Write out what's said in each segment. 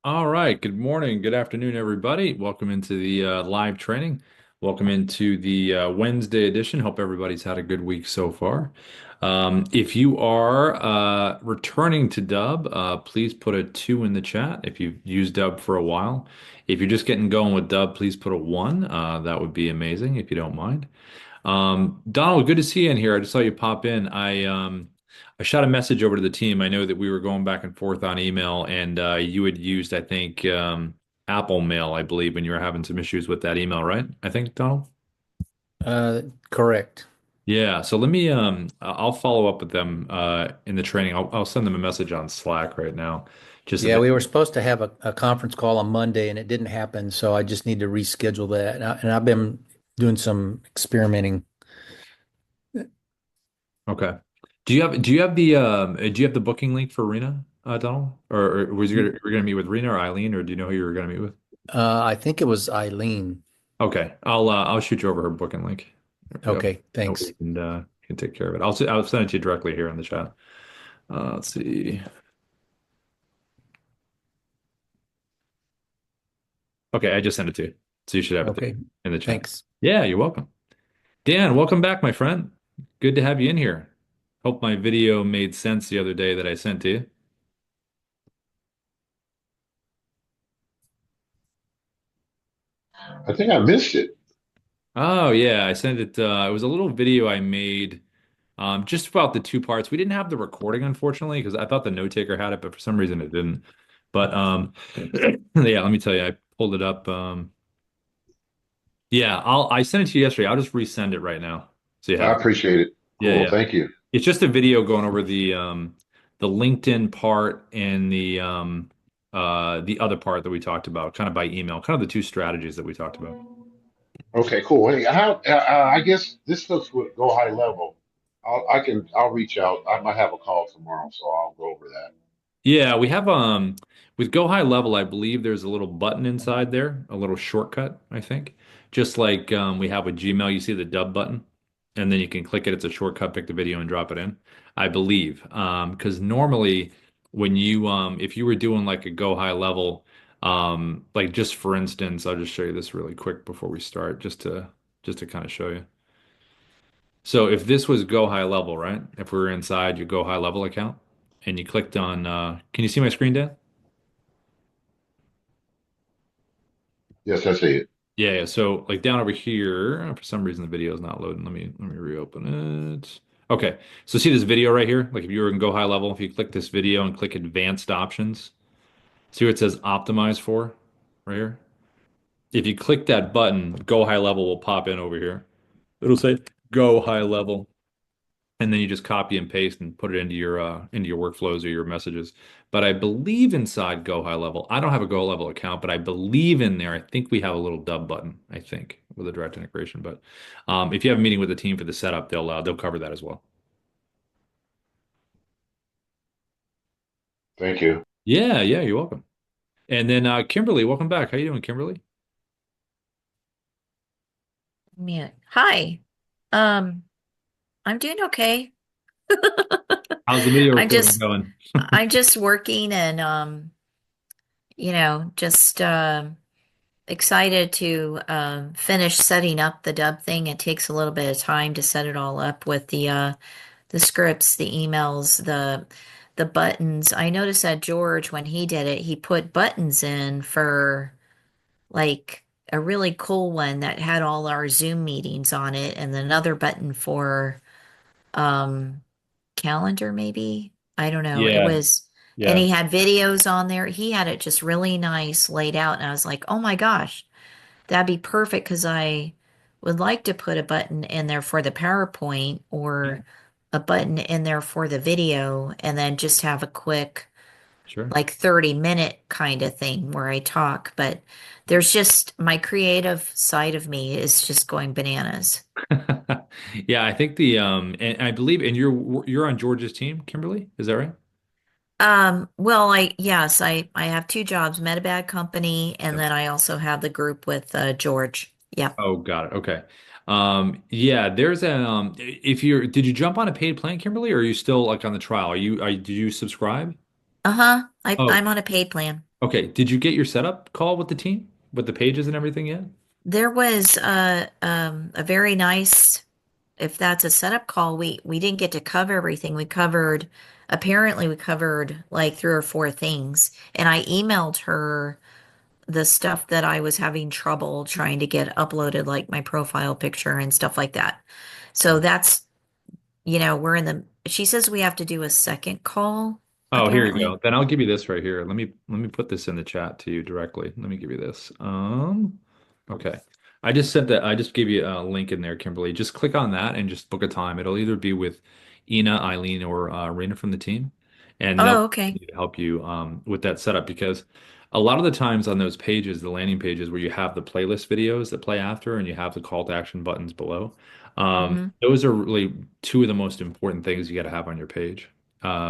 All right. Good morning. Good afternoon, everybody. Welcome into the live training. Welcome into the Wednesday edition. Hope everybody's had a good week so far. If you are returning to Dubb, please put a 2 in the chat if you've used Dubb for a while. If you're just getting going with Dubb, please put a 1. That would be amazing if you don't mind. Donald, good to see you in here. I just saw you pop in. I shot a message over to the team. I know that we were going back and forth on email, and you had used, I think, Apple Mail, I believe, when you were having some issues with that email, right? I think, Donald. Uh, Correct. Yeah. So I'll follow up with them in the training. I'll send them a message on Slack right now, just if Yeah, they. we were supposed to have a conference call on Monday and it didn't happen, so I just need to reschedule that. And I've been doing some experimenting. Okay. Do you have the booking link for Rena, Donald? Or were you gonna meet with Rena or Eileen, or do you know who you were gonna meet with? I think it was Eileen. Okay, I'll shoot you over her booking link. Yep. Okay, That way thanks. you can take care of it. I'll send it to you directly here in the chat. Let's see. Okay, I just sent it to you, so you should have it there Okay, in the chat. thanks. Yeah, you're welcome. Dan, welcome back, my friend. Good to have you in here. Hope my video made sense the other day that I sent to you. I think I missed it. Oh yeah, I sent it. It was a little video I made. Just about the two parts. We didn't have the recording, unfortunately, because I thought the note taker had it, but for some reason it didn't. But yeah, let me tell you, I pulled it up. Yeah, I sent it to you yesterday. I'll just resend it right now. So you I have it. appreciate it. Yeah, Cool. yeah. Thank you. It's just a video going over the LinkedIn part and the other part that we talked about, kind of by email, kind of the two strategies that we talked about. Okay, cool. Hey, I guess this looks would go high level. I'll reach out. I might have a call tomorrow, so I'll go over that. Yeah, we have with GoHighLevel, I believe there's a little button inside there, a little shortcut, I think. Just like we have with Gmail, you see the Dubb button, and then you can click it. It's a shortcut, pick the video and drop it in. I believe. Because normally when if you were doing like a GoHighLevel, like just for instance, I'll just show you this really quick before we start, just to kind of show you. So if this was GoHighLevel, right? If we were inside your GoHighLevel account and you clicked on, can you see my screen, Dan? Yes, I see it. Yeah, yeah. So like down over here, for some reason the video is not loading. Let me reopen it. Okay. So see this video right here? Like if you were in GoHighLevel, if you click this video and click advanced options, see what it says optimize for right here? If you click that button, GoHighLevel will pop in over here. It'll say GoHighLevel. And then you just copy and paste and put it into your workflows or your messages. But I believe inside GoHighLevel, I don't have a GoHighLevel account, but I believe in there, I think we have a little Dubb button, I think, with a direct integration. But if you have a meeting with the team for the setup, they'll cover that as well. Thank you. Yeah, yeah, you're welcome. And then Kimberly, welcome back. How you doing, Kimberly? Mute. Hi. Um, I'm doing okay. How's the video I'm recording just going? I'm just working and just excited to finish setting up the Dubb thing. It takes a little bit of time to set it all up with the scripts, the emails, the buttons. I noticed that George, when he did it, he put buttons in for like a really cool one that had all our Zoom meetings on it, and another button for um calendar maybe. I don't know. It Yeah, was, and yeah, he had videos on there. He had it just really nice laid out. And I was like, oh my gosh, that'd be perfect because I would like to put a button in there for the PowerPoint yeah, or a button in there for the video and then just have a quick sure. like 30-minute kind of thing where I talk. But there's just my creative side of me is just going bananas. Yeah, I think and I believe and you're on George's team, Kimberly, is that right? Well, yes, I have two jobs, Medibag Company, and Yeah. then I also have the group with George. Yep. Oh, got it. Okay. Yeah, there's if you're did you jump on a paid plan, Kimberly, or are you still like on the trial? Did you subscribe? Uh-huh. Oh, I'm on a paid plan. Okay. Did you get your setup call with the team with the pages and everything yet? There was a very nice, if that's a setup call, we didn't get to cover everything. Apparently we covered like three or four things, and I emailed her the stuff that I was having trouble trying to get uploaded, like my profile picture and stuff like that. So that's, we're in she says we have to do a second call, Oh, here you apparently. go. Then I'll give you this right here. Let me put this in the chat to you directly. Let me give you this. Okay. I just gave you a link in there, Kimberly. Just click on that and just book a time. It'll either be with Ina, Eileen, or Rena from the team, and they'll Oh, okay. help you with that setup because a lot of the times on those pages, the landing pages where you have the playlist videos that play after and you have the call to action buttons below, Hmm. those are really two of the most important things you got to have on your page.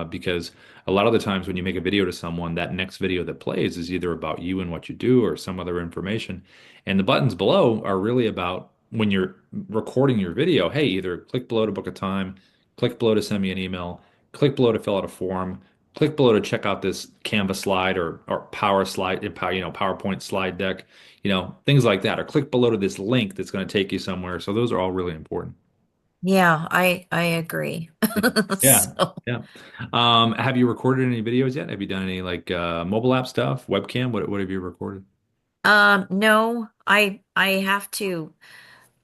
Because a lot of the times when you make a video to someone, that next video that plays is either about you and what you do or some other information. And the buttons below are really about when you're recording your video, hey, either click below to book a time, click below to send me an email, click below to fill out a form, click below to check out this Canva slide or Power slide, PowerPoint slide deck, things like that, or click below to this link that's going to take you somewhere. So those are all really important. Yeah, I agree. Yeah. Yeah. So, Yeah. Have you recorded any videos yet? Have you done any like mobile app stuff, webcam? What have you recorded? no, I have to.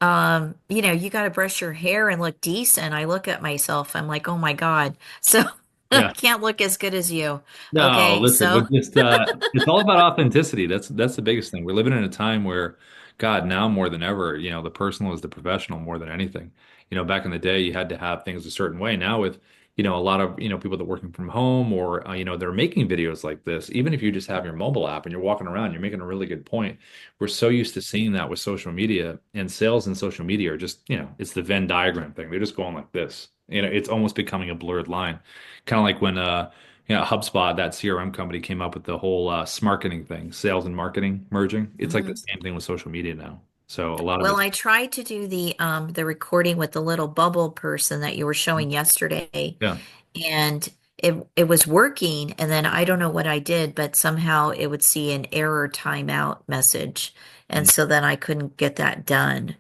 You got to brush your hair and look decent. I look at myself, I'm like, oh my God. So I Yeah. can't look as good as you. No, Okay, listen, so we're just it's all about authenticity. That's the biggest thing. We're living in a time where, God, now more than ever, the personal is the professional more than anything. Back in the day, you had to have things a certain way. Now with, a lot of, people that are working from home or they're making videos like this, even if you just have your mobile app and you're walking around, you're making a really good point. We're so used to seeing that with social media and sales and social media are just, it's the Venn diagram thing. They're just going like this. It's almost becoming a blurred line. Kind of like when HubSpot, that CRM company, came up with the whole smarketing thing, sales and marketing merging. It's like the mhm. same thing with social media now. So a lot of Well, it's I tried to do the recording with the little bubble person that you were showing yesterday, yeah. and it was working, and then I don't know what I did, but somehow it would see an error timeout message, and so then I couldn't get that done.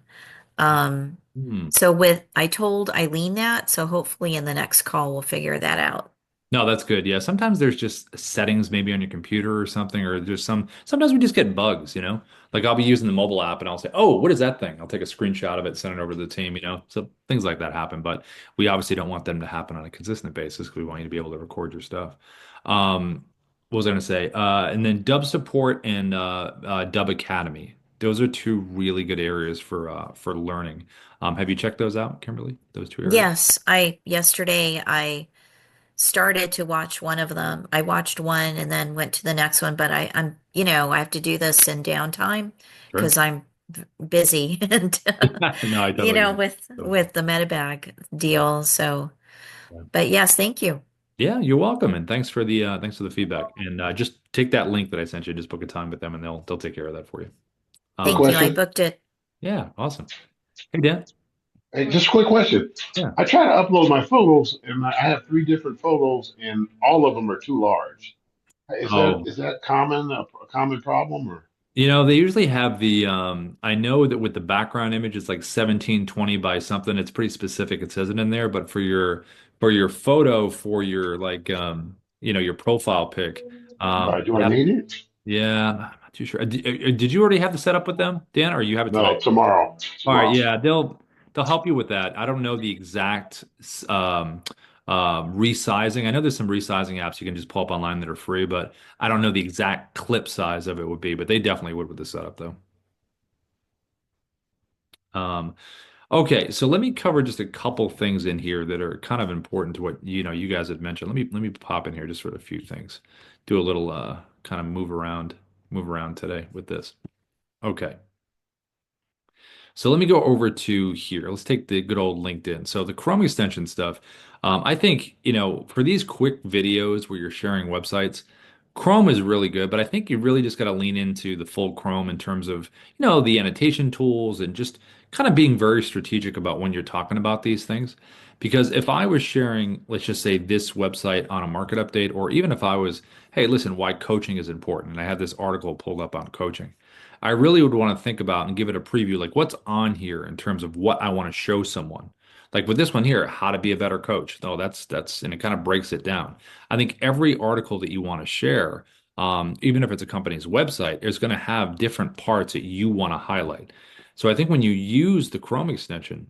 Um, Hmm. so I told Eileen that, so hopefully in the next call we'll figure that out. No, that's good. Yeah, sometimes there's just settings maybe on your computer or something, or there's sometimes we just get bugs. Like I'll be using the mobile app and I'll say, "Oh, what is that thing?" I'll take a screenshot of it, send it over to the team. So things like that happen, but we obviously don't want them to happen on a consistent basis because we want you to be able to record your stuff. What was I going to say? And then Dub support and Dub Academy. Those are two really good areas for learning. Have you checked those out, Kimberly? Those two areas? Yes, I yesterday I started to watch one of them. I watched one and then went to the next one, but I have to do this in downtime Sure. because I'm busy and No, I totally get it. Totally. with the Metabag deal. So, Yeah. but yes, thank you. Yeah, you're welcome, and thanks for the feedback. And just take that link that I sent you, just book a time with them, and they'll take care of that for you. Quick Thank Um, you. I question. booked it. yeah, awesome. Hey, Dan. Hey, just a quick question. Yeah. I try to upload my photos, and I have three different photos, and all of them are too large. Is that Oh, is that common a common problem or? they usually have I know that with the background image, it's like 1720 by something. It's pretty specific. It says it in there, but for your photo, for your like your profile pic, Do you I have need it? yeah, I'm not too sure. Did you already have the setup with them, Dan, or you have it today? No, tomorrow. All right, Tomorrow. yeah, they'll help you with that. I don't know the exact resizing. I know there's some resizing apps you can just pull up online that are free, but I don't know the exact clip size of it would be, but they definitely would with the setup though. Um, okay, so let me cover just a couple things in here that are kind of important to what you guys had mentioned. Let me pop in here just for a few things. Do a little kind of move around today with this. Okay. So let me go over to here. Let's take the good old LinkedIn. So the Chrome extension stuff. I think, for these quick videos where you're sharing websites, Chrome is really good, but I think you really just got to lean into the full Chrome in terms of, the annotation tools and just kind of being very strategic about when you're talking about these things. Because if I was sharing, let's just say this website on a market update, or even if I was, hey, listen, why coaching is important, and I had this article pulled up on coaching, I really would want to think about and give it a preview, like what's on here in terms of what I want to show someone. Like with this one here, how to be a better coach. No, and it kind of breaks it down. I think every article that you want to share, even if it's a company's website, is going to have different parts that you want to highlight. So I think when you use the Chrome extension,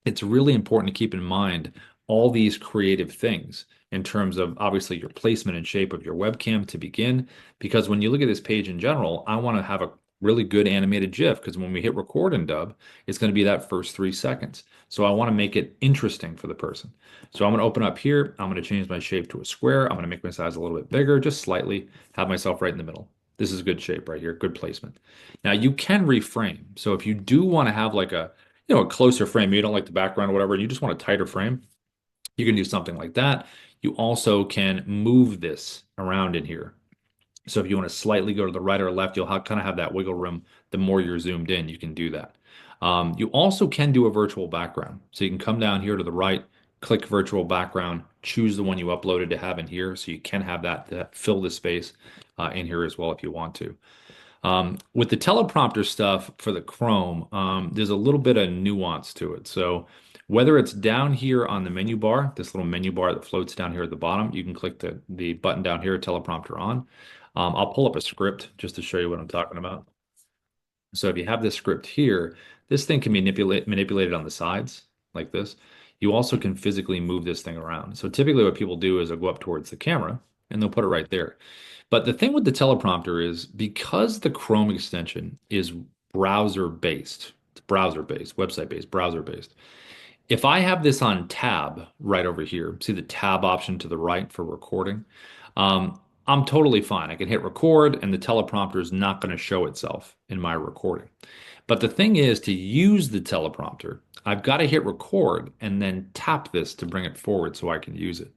it's really important to keep in mind all these creative things in terms of obviously your placement and shape of your webcam to begin. Because when you look at this page in general, I want to have a really good animated GIF because when we hit record in Dubb, it's going to be that first 3 seconds. So I want to make it interesting for the person. So I'm going to open up here. I'm going to change my shape to a square. I'm going to make my size a little bit bigger, just slightly, have myself right in the middle. This is good shape right here, good placement. Now you can reframe. So if you do want to have like a closer frame, you don't like the background or whatever, and you just want a tighter frame, you can do something like that. You also can move this around in here. So if you want to slightly go to the right or left, you'll kind of have that wiggle room. The more you're zoomed in, you can do that. You also can do a virtual background. So you can come down here to the right, click virtual background, choose the one you uploaded to have in here. So you can have that fill the space in here as well if you want to. With the teleprompter stuff for the Chrome, there's a little bit of nuance to it. So whether it's down here on the menu bar, this little menu bar that floats down here at the bottom, you can click the button down here, teleprompter on. I'll pull up a script just to show you what I'm talking about. So if you have this script here, this thing can be manipulated on the sides like this. You also can physically move this thing around. So typically what people do is they'll go up towards the camera and they'll put it right there. But the thing with the teleprompter is because the Chrome extension is browser-based, it's browser-based, website-based, browser-based. If I have this on tab right over here, see the tab option to the right for recording, I'm totally fine. I can hit record and the teleprompter is not going to show itself in my recording. But the thing is to use the teleprompter, I've got to hit record and then tap this to bring it forward so I can use it.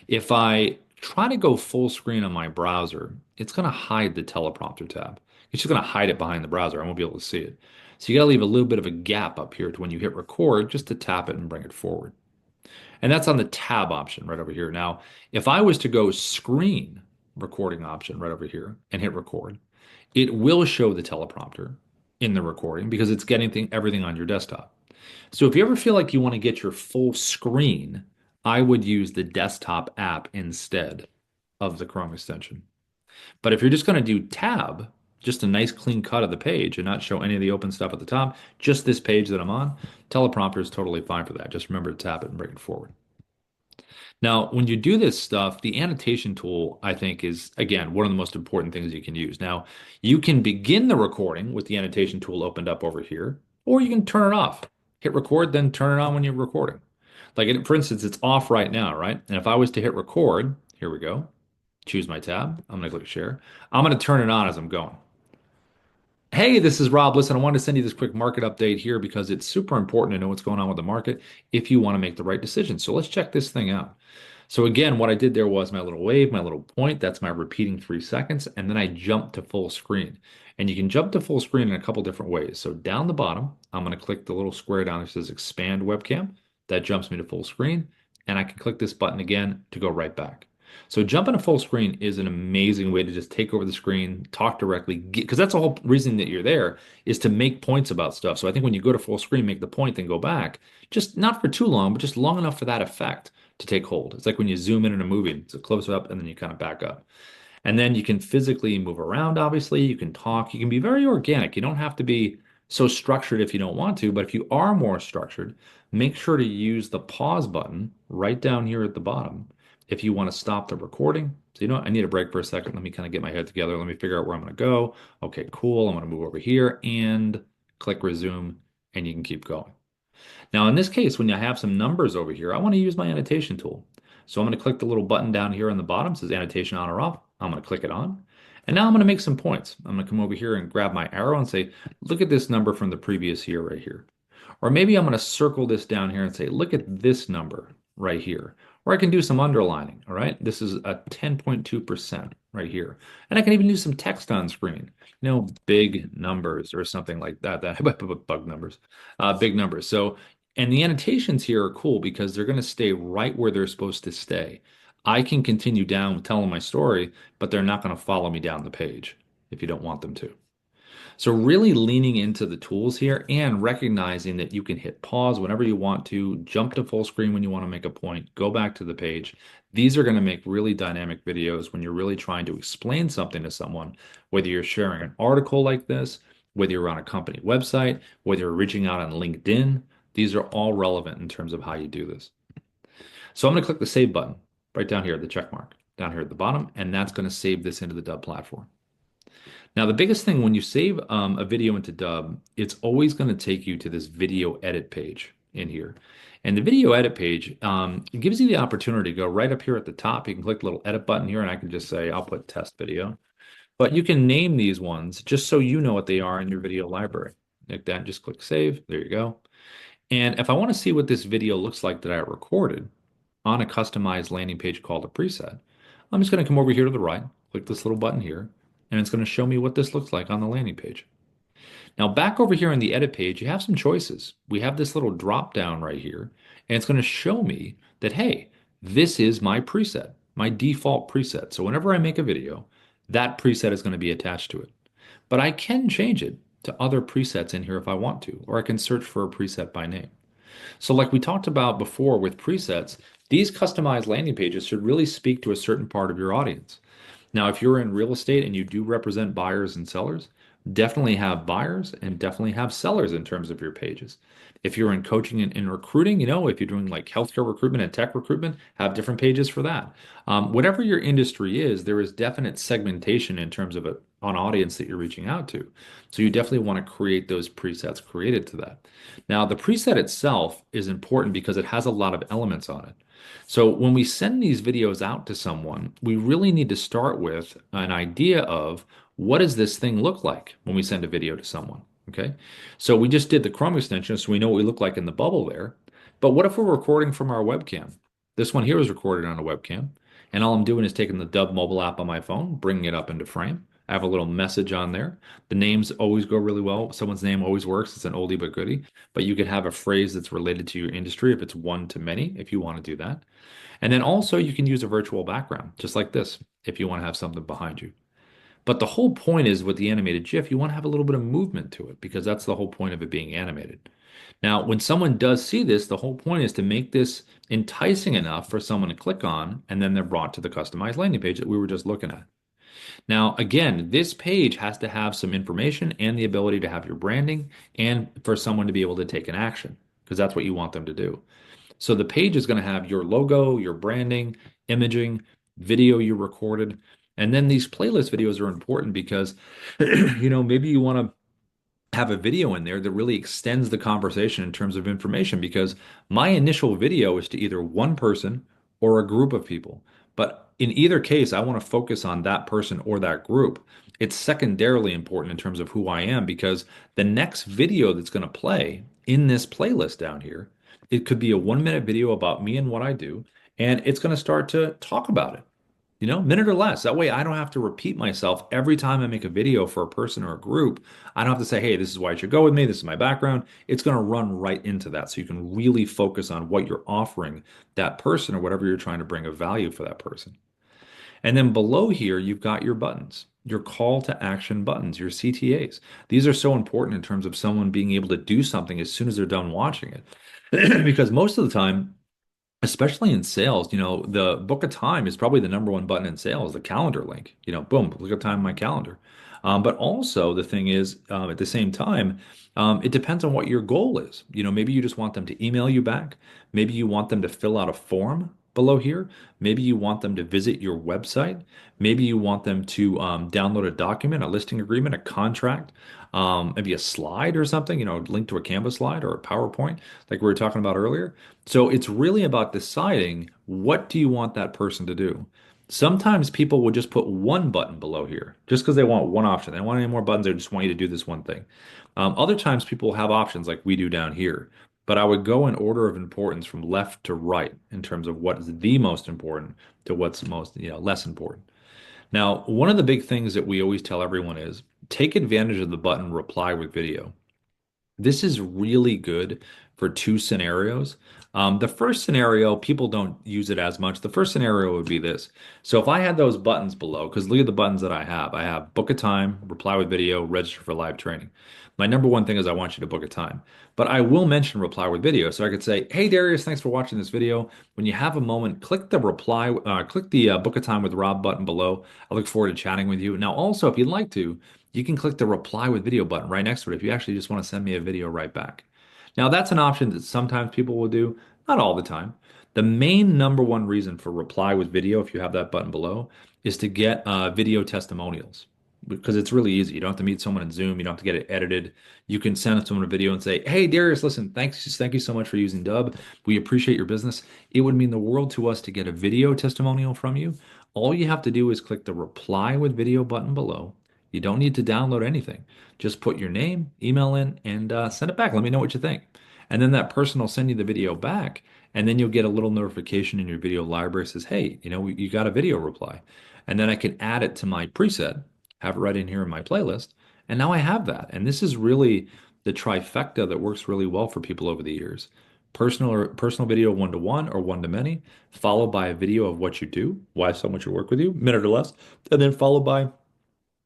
If I try to go full screen on my browser, it's going to hide the teleprompter tab. It's just going to hide it behind the browser. I won't be able to see it. So you got to leave a little bit of a gap up here to when you hit record just to tap it and bring it forward. And that's on the tab option right over here. Now, if I was to go screen recording option right over here and hit record, it will show the teleprompter in the recording because it's getting everything on your desktop. So if you ever feel like you want to get your full screen, I would use the desktop app instead of the Chrome extension. But if you're just going to do tab, just a nice clean cut of the page and not show any of the open stuff at the top, just this page that I'm on, teleprompter is totally fine for that. Just remember to tap it and bring it forward. Now, when you do this stuff, the annotation tool, I think, is, again, one of the most important things you can use. Now, you can begin the recording with the annotation tool opened up over here, or you can turn it off. Hit record, then turn it on when you're recording. Like, for instance, it's off right now, right? And if I was to hit record, here we go, choose my tab. I'm going to click share. I'm going to turn it on as I'm going. Hey, this is Rob. Listen, I wanted to send you this quick market update here because it's super important to know what's going on with the market if you want to make the right decision. So let's check this thing out. So again, what I did there was my little wave, my little point, that's my repeating 3 seconds, and then I jumped to full screen. And you can jump to full screen in a couple different ways. So down the bottom, I'm going to click the little square down that says expand webcam. That jumps me to full screen. And I can click this button again to go right back. So jumping to full screen is an amazing way to just take over the screen, talk directly, because that's the whole reason that you're there is to make points about stuff. So I think when you go to full screen, make the point, then go back, just not for too long, but just long enough for that effect to take hold. It's like when you zoom in a movie, it's a close up and then you kind of back up. And then you can physically move around, obviously. You can talk. You can be very organic. You don't have to be so structured if you don't want to, but if you are more structured, make sure to use the pause button right down here at the bottom if you want to stop the recording. So, I need a break for a second. Let me kind of get my head together. Let me figure out where I'm going to go. Okay, cool. I'm going to move over here and click resume, and you can keep going. Now, in this case, when I have some numbers over here, I want to use my annotation tool. So I'm going to click the little button down here on the bottom. It says annotation on or off. I'm going to click it on. And now I'm going to make some points. I'm going to come over here and grab my arrow and say, look at this number from the previous year right here. Or maybe I'm going to circle this down here and say, look at this number right here. Or I can do some underlining, all right? This is a 10.2%, right here. And I can even do some text on screen, big numbers or something like that, bug numbers, big numbers. So, and the annotations here are cool because they're going to stay right where they're supposed to stay. I can continue down telling my story, but they're not going to follow me down the page if you don't want them to. So really leaning into the tools here and recognizing that you can hit pause whenever you want to, jump to full screen when you want to make a point, go back to the page. These are going to make really dynamic videos when you're really trying to explain something to someone, whether you're sharing an article like this, whether you're on a company website, whether you're reaching out on LinkedIn. These are all relevant in terms of how you do this. So I'm going to click the save button right down here, the check mark down here at the bottom, and that's going to save this into the Dubb platform. Now, the biggest thing when you save a video into Dubb, it's always going to take you to this video edit page in here. And the video edit page it gives you the opportunity to go right up here at the top. You can click the little edit button here, and I can just say, I'll put test video. But you can name these ones just so you know what they are in your video library. Like that, just click save. There you go. And if I want to see what this video looks like that I recorded on a customized landing page called a preset, I'm just going to come over here to the right, click this little button here, and it's going to show me what this looks like on the landing page. Now back over here in the edit page, you have some choices. We have this little drop down right here, and it's going to show me that, hey, this is my preset, my default preset. So whenever I make a video, that preset is going to be attached to it. But I can change it to other presets in here if I want to, or I can search for a preset by name. So like we talked about before with presets, these customized landing pages should really speak to a certain part of your audience. Now, if you're in real estate and you do represent buyers and sellers, definitely have buyers and definitely have sellers in terms of your pages. If you're in coaching and recruiting, if you're doing like healthcare recruitment and tech recruitment, have different pages for that. Whatever your industry is, there is definite segmentation in terms of an audience that you're reaching out to. So you definitely want to create those presets created to that. Now, the preset itself is important because it has a lot of elements on it. So when we send these videos out to someone, we really need to start with an idea of what does this thing look like when we send a video to someone, okay? So we just did the Chrome extension, so we know what we look like in the bubble there. But what if we're recording from our webcam? This one here is recorded on a webcam, and all I'm doing is taking the Dubb mobile app on my phone, bringing it up into frame. I have a little message on there. The names always go really well. Someone's name always works. It's an oldie but goodie. But you could have a phrase that's related to your industry if it's one to many, if you want to do that. And then also you can use a virtual background, just like this, if you want to have something behind you. But the whole point is with the animated GIF, you want to have a little bit of movement to it because that's the whole point of it being animated. Now, when someone does see this, the whole point is to make this enticing enough for someone to click on, and then they're brought to the customized landing page that we were just looking at. Now, again, this page has to have some information and the ability to have your branding and for someone to be able to take an action because that's what you want them to do. So the page is going to have your logo, your branding, imaging, video you recorded. And then these playlist videos are important because, maybe you want to have a video in there that really extends the conversation in terms of information because my initial video is to either one person or a group of people. But in either case, I want to focus on that person or that group. It's secondarily important in terms of who I am because the next video that's going to play in this playlist down here, it could be a 1 minute video about me and what I do, and it's going to start to talk about it. Minute or less. That way I don't have to repeat myself every time I make a video for a person or a group. I don't have to say, hey, this is why you should go with me. This is my background. It's going to run right into that. So you can really focus on what you're offering that person or whatever you're trying to bring of value for that person. And then below here, you've got your buttons, your call to action buttons, your CTAs. These are so important in terms of someone being able to do something as soon as they're done watching it. Because most of the time, especially in sales, the book a time is probably the number one button in sales, the calendar link, boom, look at time in my calendar. But also the thing is, at the same time, it depends on what your goal is. Maybe you just want them to email you back. Maybe you want them to fill out a form below here. Maybe you want them to visit your website. Maybe you want them to download a document, a listing agreement, a contract, maybe a slide or something, linked to a Canvas slide or a PowerPoint, like we were talking about earlier. So it's really about deciding what do you want that person to do. Sometimes people will just put one button below here just because they want one option. They don't want any more buttons. They just want you to do this one thing. Other times people have options like we do down here. But I would go in order of importance from left to right in terms of what is the most important to what's most, less important. Now, one of the big things that we always tell everyone is take advantage of the button reply with video. This is really good for two scenarios. The first scenario, people don't use it as much. The first scenario would be this. So if I had those buttons below, because look at the buttons that I have book a time, reply with video, register for live training. My number one thing is I want you to book a time, but I will mention reply with video. So I could say, hey, Darius, thanks for watching this video. When you have a moment, click the book a time with Rob button below. I look forward to chatting with you. Now, also, if you'd like to, you can click the reply with video button right next to it if you actually just want to send me a video right back. Now, that's an option that sometimes people will do, not all the time. The main number one reason for reply with video, if you have that button below, is to get video testimonials because it's really easy. You don't have to meet someone in Zoom. You don't have to get it edited. You can send someone a video and say, "Hey, Darius, listen, thank you so much for using Dubb. We appreciate your business. It would mean the world to us to get a video testimonial from you. All you have to do is click the reply with video button below. You don't need to download anything. Just put your name, email in, and send it back. Let me know what you think. And then that person will send you the video back, and then you'll get a little notification in your video library that says, hey, you got a video reply. And then I can add it to my preset, have it right in here in my playlist, and now I have that. And this is really the trifecta that works really well for people over the years. Personal video one-to-one or one-to-many, followed by a video of what you do, why someone should work with you, minute or less, and then followed by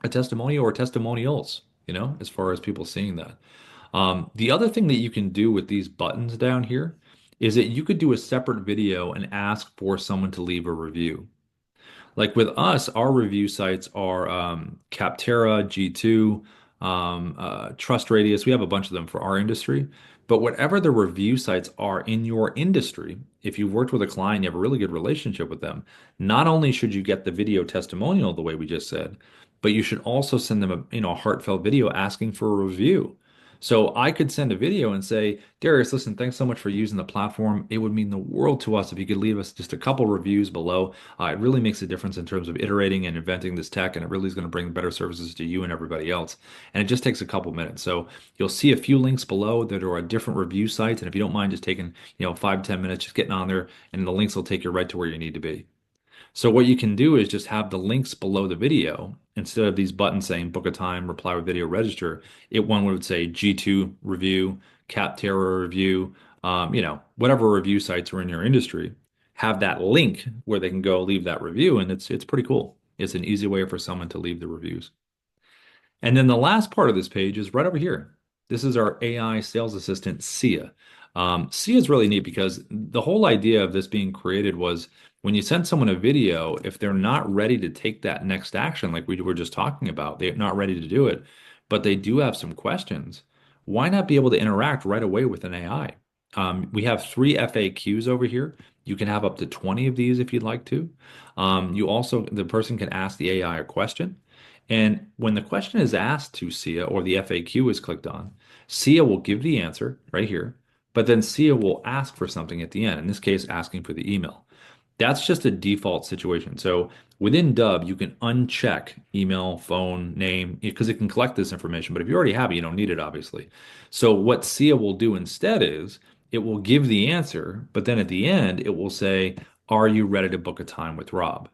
a testimonial or testimonials, as far as people seeing that. The other thing that you can do with these buttons down here is that you could do a separate video and ask for someone to leave a review. Like with us, our review sites are Capterra, G2, Trust Radius. We have a bunch of them for our industry. But whatever the review sites are in your industry, if you've worked with a client, you have a really good relationship with them, not only should you get the video testimonial the way we just said, but you should also send them a heartfelt video asking for a review. So I could send a video and say, Darius, listen, thanks so much for using the platform. It would mean the world to us if you could leave us just a couple reviews below. It really makes a difference in terms of iterating and inventing this tech, and it really is going to bring better services to you and everybody else. And it just takes a couple minutes. So you'll see a few links below that are different review sites. And if you don't mind just taking, 5-10 minutes, just getting on there, and the links will take you right to where you need to be. So what you can do is just have the links below the video instead of these buttons saying book a time, reply with video, register. One would say G2 review, Capterra review, whatever review sites are in your industry. Have that link where they can go leave that review, and it's pretty cool. It's an easy way for someone to leave the reviews. And then the last part of this page is right over here. This is our AI sales assistant, Seia. Seia is really neat because the whole idea of this being created was when you send someone a video, if they're not ready to take that next action, like we were just talking about, they're not ready to do it, but they do have some questions, why not be able to interact right away with an AI? We have 3 FAQs over here. You can have up to 20 of these if you'd like to. The person can ask the AI a question. And when the question is asked to Seia or the FAQ is clicked on, Seia will give the answer right here, but then Seia will ask for something at the end, in this case, asking for the email. That's just a default situation. So within Dubb, you can uncheck email, phone, name, because it can collect this information. But if you already have it, you don't need it, obviously. So what Seia will do instead is it will give the answer, but then at the end, it will say, are you ready to book a time with Rob?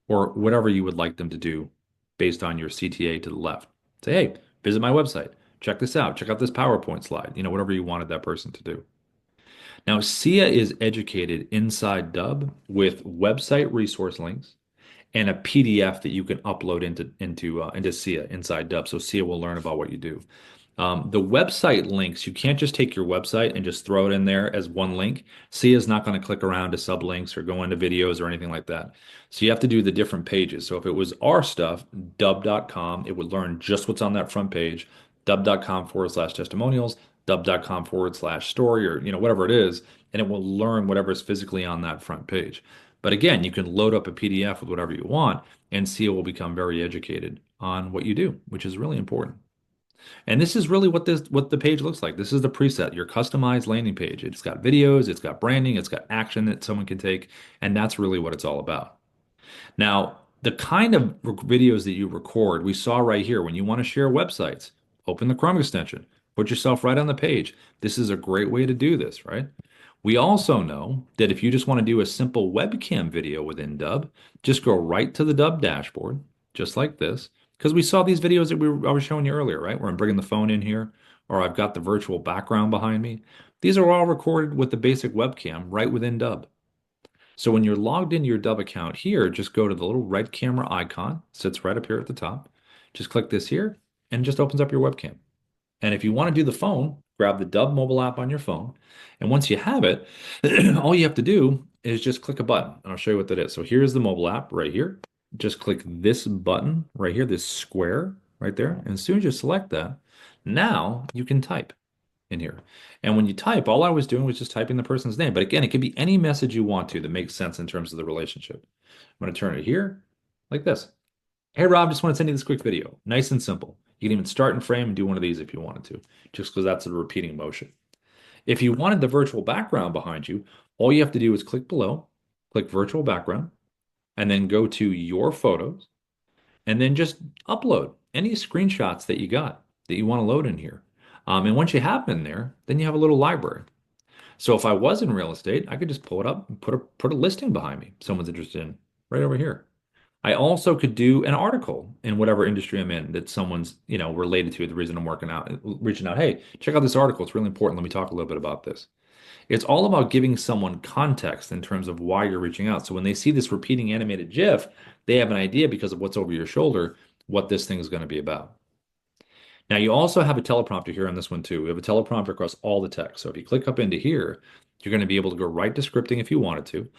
Or whatever you would like them to do based on your CTA to the left. Say, hey, visit my website. Check this out. Check out this PowerPoint slide. Whatever you wanted that person to do. Now, Seia is educated inside Dubb with website resource links and a PDF that you can upload into Seia inside Dubb. So Seia will learn about what you do. The website links, you can't just take your website and just throw it in there as one link. Seia is not going to click around to sublinks or go into videos or anything like that. So you have to do the different pages. So if it was our stuff, dubb.com, it would learn just what's on that front page, dubb.com/testimonials, dubb.com/story, or whatever it is, and it will learn whatever is physically on that front page. But again, you can load up a PDF with whatever you want, and Seia will become very educated on what you do, which is really important. And this is really what the page looks like. This is the preset, your customized landing page. It's got videos, it's got branding, it's got action that someone can take, and that's really what it's all about. Now, the kind of videos that you record, we saw right here, when you want to share websites, open the Chrome extension, put yourself right on the page. This is a great way to do this, right? We also know that if you just want to do a simple webcam video within Dubb, just go right to the Dubb dashboard, just like this, because we saw these videos that I was showing you earlier, right? Where I'm bringing the phone in here, or I've got the virtual background behind me. These are all recorded with the basic webcam right within Dubb. So when you're logged into your Dubb account here, just go to the little red camera icon, sits right up here at the top. Just click this here, and it just opens up your webcam. And if you want to do the phone, grab the Dubb mobile app on your phone. And once you have it, all you have to do is just click a button. And I'll show you what that is. So here's the mobile app right here. Just click this button right here, this square right there. And as soon as you select that, now you can type in here. And when you type, all I was doing was just typing the person's name. But again, it could be any message you want to that makes sense in terms of the relationship. I'm going to turn it here like this. Hey, Rob, just want to send you this quick video. Nice and simple. You can even start in frame and do one of these if you wanted to, just because that's a repeating motion. If you wanted the virtual background behind you, all you have to do is click below, click virtual background, and then go to your photos, and then just upload any screenshots that you got that you want to load in here. And once you have them in there, then you have a little library. So if I was in real estate, I could just pull it up and put a listing behind me. Someone's interested in right over here. I also could do an article in whatever industry I'm in that someone's, related to the reason I'm reaching out. Hey, check out this article. It's really important. Let me talk a little bit about this. It's all about giving someone context in terms of why you're reaching out. So when they see this repeating animated GIF, they have an idea because of what's over your shoulder, what this thing is going to be about. Now you also have a teleprompter here on this one too. We have a teleprompter across all the text. So if you click up into here, you're going to be able to go right to scripting if you wanted to.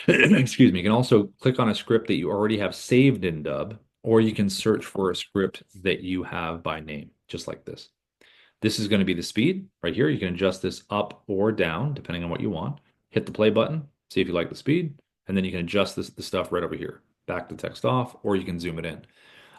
Excuse me. You can also click on a script that you already have saved in Dubb, or you can search for a script that you have by name, just like this. This is going to be the speed right here. You can adjust this up or down depending on what you want. Hit the play button, see if you like the speed, and then you can adjust the stuff right over here. Back the text off, or you can zoom it in.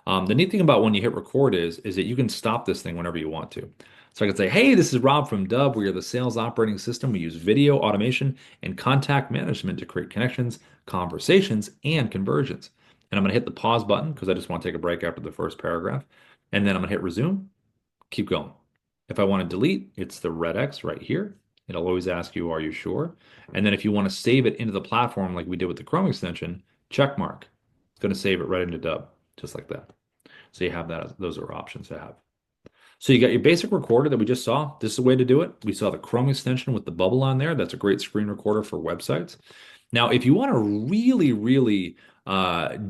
The neat thing about when you hit record is that you can stop this thing whenever you want to. So I can say, hey, this is Rob from Dubb. We are the sales operating system. We use video automation and contact management to create connections, conversations, and conversions. And I'm going to hit the pause button because I just want to take a break after the first paragraph. And then I'm going to hit resume, keep going. If I want to delete, it's the red X right here. It'll always ask you, are you sure? And then if you want to save it into the platform like we did with the Chrome extension, check mark. It's going to save it right into Dubb, just like that. So you have that. Those are options to have. So you got your basic recorder that we just saw. This is the way to do it. We saw the Chrome extension with the bubble on there. That's a great screen recorder for websites. Now, if you want a really, really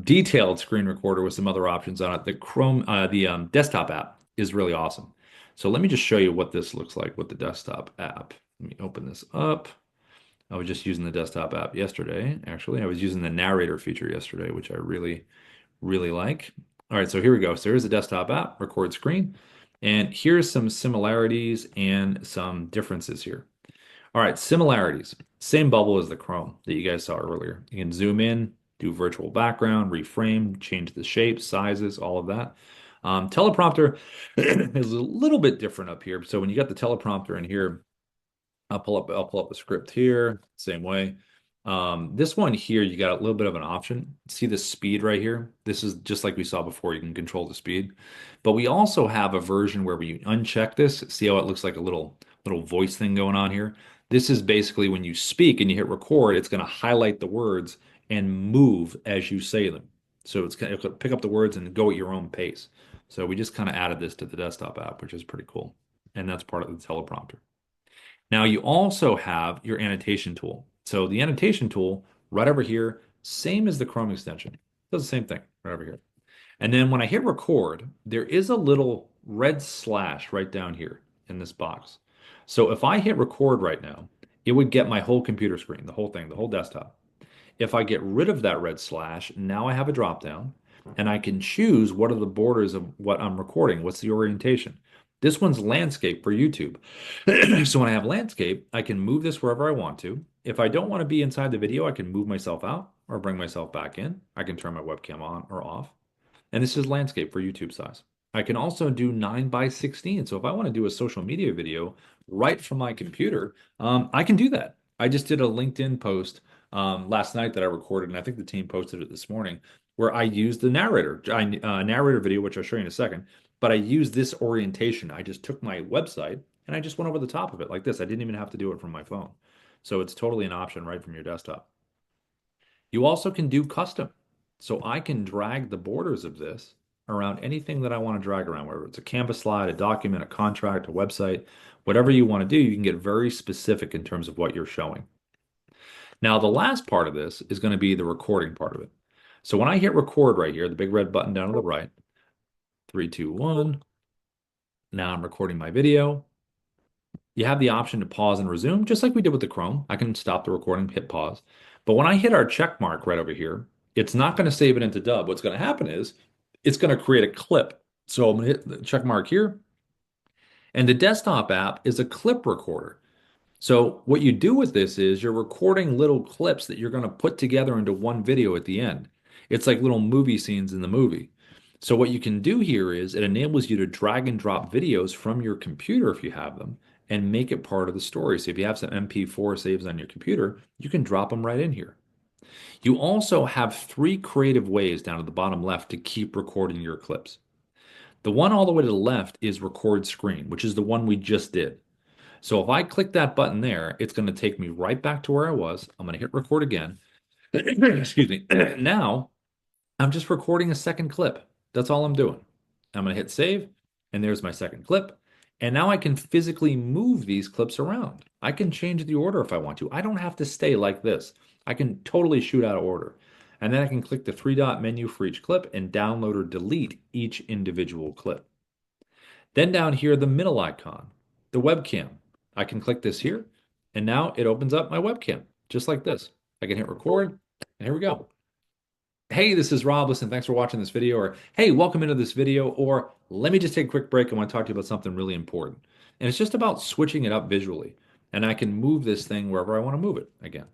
detailed screen recorder with some other options on it, the desktop app is really awesome. So let me just show you what this looks like with the desktop app. Let me open this up. I was just using the desktop app yesterday. Actually, I was using the narrator feature yesterday, which I really, really like. All right, so here we go. So here's the desktop app, record screen. And here's some similarities and some differences here. All right, similarities. Same bubble as the Chrome that you guys saw earlier. You can zoom in, do virtual background, reframe, change the shapes, sizes, all of that. Teleprompter is a little bit different up here. So when you got the teleprompter in here, I'll pull up a script here, same way. This one here, you got a little bit of an option. See the speed right here? This is just like we saw before. You can control the speed. But we also have a version where we uncheck this. See how it looks like a little voice thing going on here? This is basically when you speak and you hit record, it's going to highlight the words and move as you say them. So it's going to pick up the words and go at your own pace. So we just kind of added this to the desktop app, which is pretty cool. And that's part of the teleprompter. Now you also have your annotation tool. So the annotation tool right over here, same as the Chrome extension. Does the same thing right over here. And then when I hit record, there is a little red slash right down here in this box. So if I hit record right now, it would get my whole computer screen, the whole thing, the whole desktop. If I get rid of that red slash, now I have a drop down and I can choose what are the borders of what I'm recording. What's the orientation? This one's landscape for YouTube. So when I have landscape, I can move this wherever I want to. If I don't want to be inside the video, I can move myself out or bring myself back in. I can turn my webcam on or off. And this is landscape for YouTube size. I can also do 9:16. So if I want to do a social media video right from my computer, I can do that. I just did a LinkedIn post last night that I recorded, and I think the team posted it this morning, where I used the narrator video, which I'll show you in a second. But I used this orientation. I just took my website and I just went over the top of it like this. I didn't even have to do it from my phone. So it's totally an option right from your desktop. You also can do custom. So I can drag the borders of this around anything that I want to drag around, whether it's a Canvas slide, a document, a contract, a website, whatever you want to do, you can get very specific in terms of what you're showing. Now, the last part of this is going to be the recording part of it. So when I hit record right here, the big red button down to the right, 3, 2, 1. Now I'm recording my video. You have the option to pause and resume, just like we did with the Chrome. I can stop the recording, hit pause. But when I hit our check mark right over here, it's not going to save it into Dubb. What's going to happen is it's going to create a clip. So I'm going to hit the check mark here. And the desktop app is a clip recorder. So what you do with this is you're recording little clips that you're going to put together into one video at the end. It's like little movie scenes in the movie. So what you can do here is it enables you to drag and drop videos from your computer if you have them and make it part of the story. So if you have some MP4 saves on your computer, you can drop them right in here. You also have three creative ways down at the bottom left to keep recording your clips. The one all the way to the left is record screen, which is the one we just did. So if I click that button there, it's going to take me right back to where I was. I'm going to hit record again. Excuse me. Now I'm just recording a second clip. That's all I'm doing. I'm going to hit save, and there's my second clip. And now I can physically move these clips around. I can change the order if I want to. I don't have to stay like this. I can totally shoot out of order. And then I can click the three-dot menu for each clip and download or delete each individual clip. Then down here, the middle icon, the webcam. I can click this here, and now it opens up my webcam, just like this. I can hit record, and here we go. Hey, this is Rob. Listen, thanks for watching this video. Or, hey, welcome into this video. Or, let me just take a quick break. I want to talk to you about something really important. And it's just about switching it up visually. And I can move this thing wherever I want to move it again.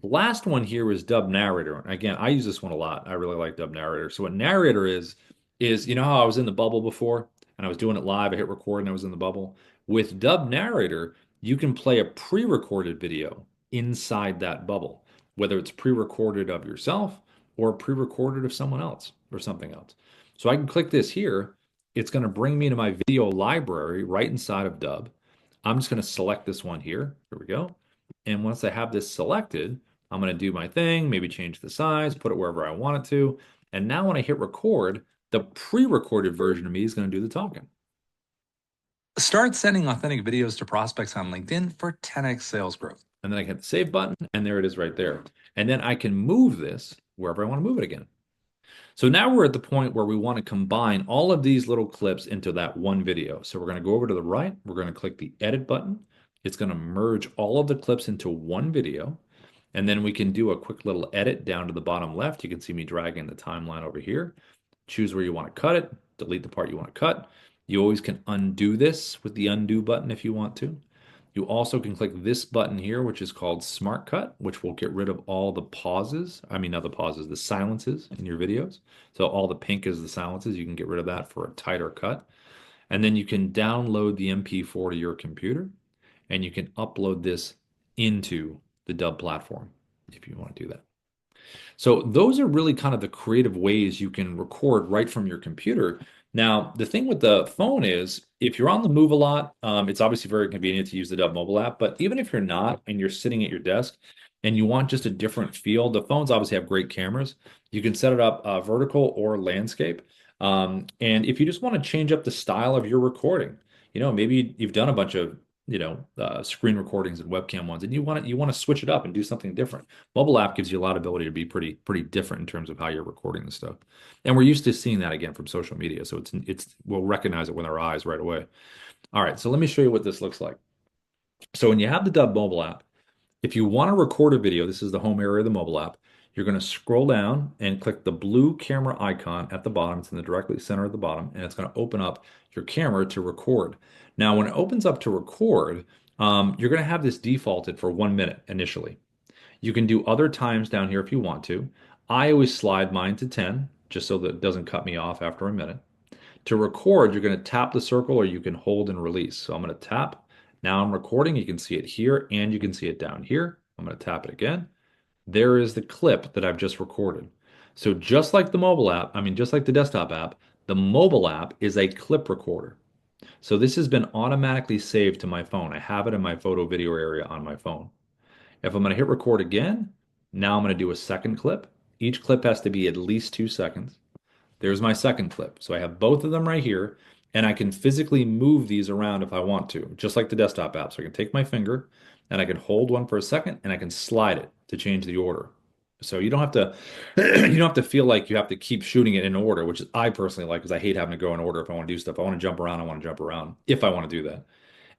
The last one here is Dubb Narrator. Again, I use this one a lot. I really like Dubb Narrator. So what Narrator is you know how I was in the bubble before and I was doing it live, I hit record and I was in the bubble. With Dubb Narrator, you can play a pre-recorded video inside that bubble, whether it's pre-recorded of yourself or pre-recorded of someone else or something else. So I can click this here. It's going to bring me to my video library right inside of Dubb. I'm just going to select this one here. Here we go. And once I have this selected, I'm going to do my thing, maybe change the size, put it wherever I want it to. And now when I hit record, the pre-recorded version of me is going to do the talking. Start sending authentic videos to prospects on LinkedIn for 10x sales growth. And then I hit the save button, and there it is right there. And then I can move this wherever I want to move it again. So now we're at the point where we want to combine all of these little clips into that one video. So we're going to go over to the right. We're going to click the edit button. It's going to merge all of the clips into one video. And then we can do a quick little edit down to the bottom left. You can see me dragging the timeline over here. Choose where you want to cut it, delete the part you want to cut. You always can undo this with the undo button if you want to. You also can click this button here, which is called Smart Cut, which will get rid of all the pauses. I mean, not the pauses, the silences in your videos. So all the pink is the silences. You can get rid of that for a tighter cut. And then you can download the MP4 to your computer, and you can upload this into the Dubb platform if you want to do that. So those are really kind of the creative ways you can record right from your computer. Now, the thing with the phone is if you're on the move a lot, it's obviously very convenient to use the Dubb mobile app. But even if you're not and you're sitting at your desk and you want just a different feel, the phones obviously have great cameras. You can set it up vertical or landscape. And if you just want to change up the style of your recording, maybe you've done a bunch of screen recordings and webcam ones, and you want to switch it up and do something different. Mobile app gives you a lot of ability to be pretty different in terms of how you're recording the stuff, and we're used to seeing that again from social media, so we'll recognize it with our eyes right away. All right, so let me show you what this looks like. So when you have the Dubb mobile app, if you want to record a video, this is the home area of the mobile app. You're going to scroll down and click the blue camera icon at the bottom. It's in the directly center at the bottom, and it's going to open up your camera to record. Now, when it opens up to record, you're going to have this defaulted for 1 minute initially. You can do other times down here if you want to. I always slide mine to 10, just so that it doesn't cut me off after a minute. To record, you're going to tap the circle or you can hold and release. So I'm going to tap. Now I'm recording. You can see it here and you can see it down here. I'm going to tap it again. There is the clip that I've just recorded. So just like the mobile app, just like the desktop app, the mobile app is a clip recorder. So this has been automatically saved to my phone. I have it in my photo video area on my phone. If I'm going to hit record again, now I'm going to do a second clip Each clip has to be at least 2 seconds. There's my second clip. So I have both of them right here, and I can physically move these around if I want to, just like the desktop app. So I can take my finger and I can hold one for a second and I can slide it to change the order. So you don't have to you don't have to feel like you have to keep shooting it in order, which I personally like because I hate having to go in order if I want to do stuff. I want to jump around, I want to jump around if I want to do that.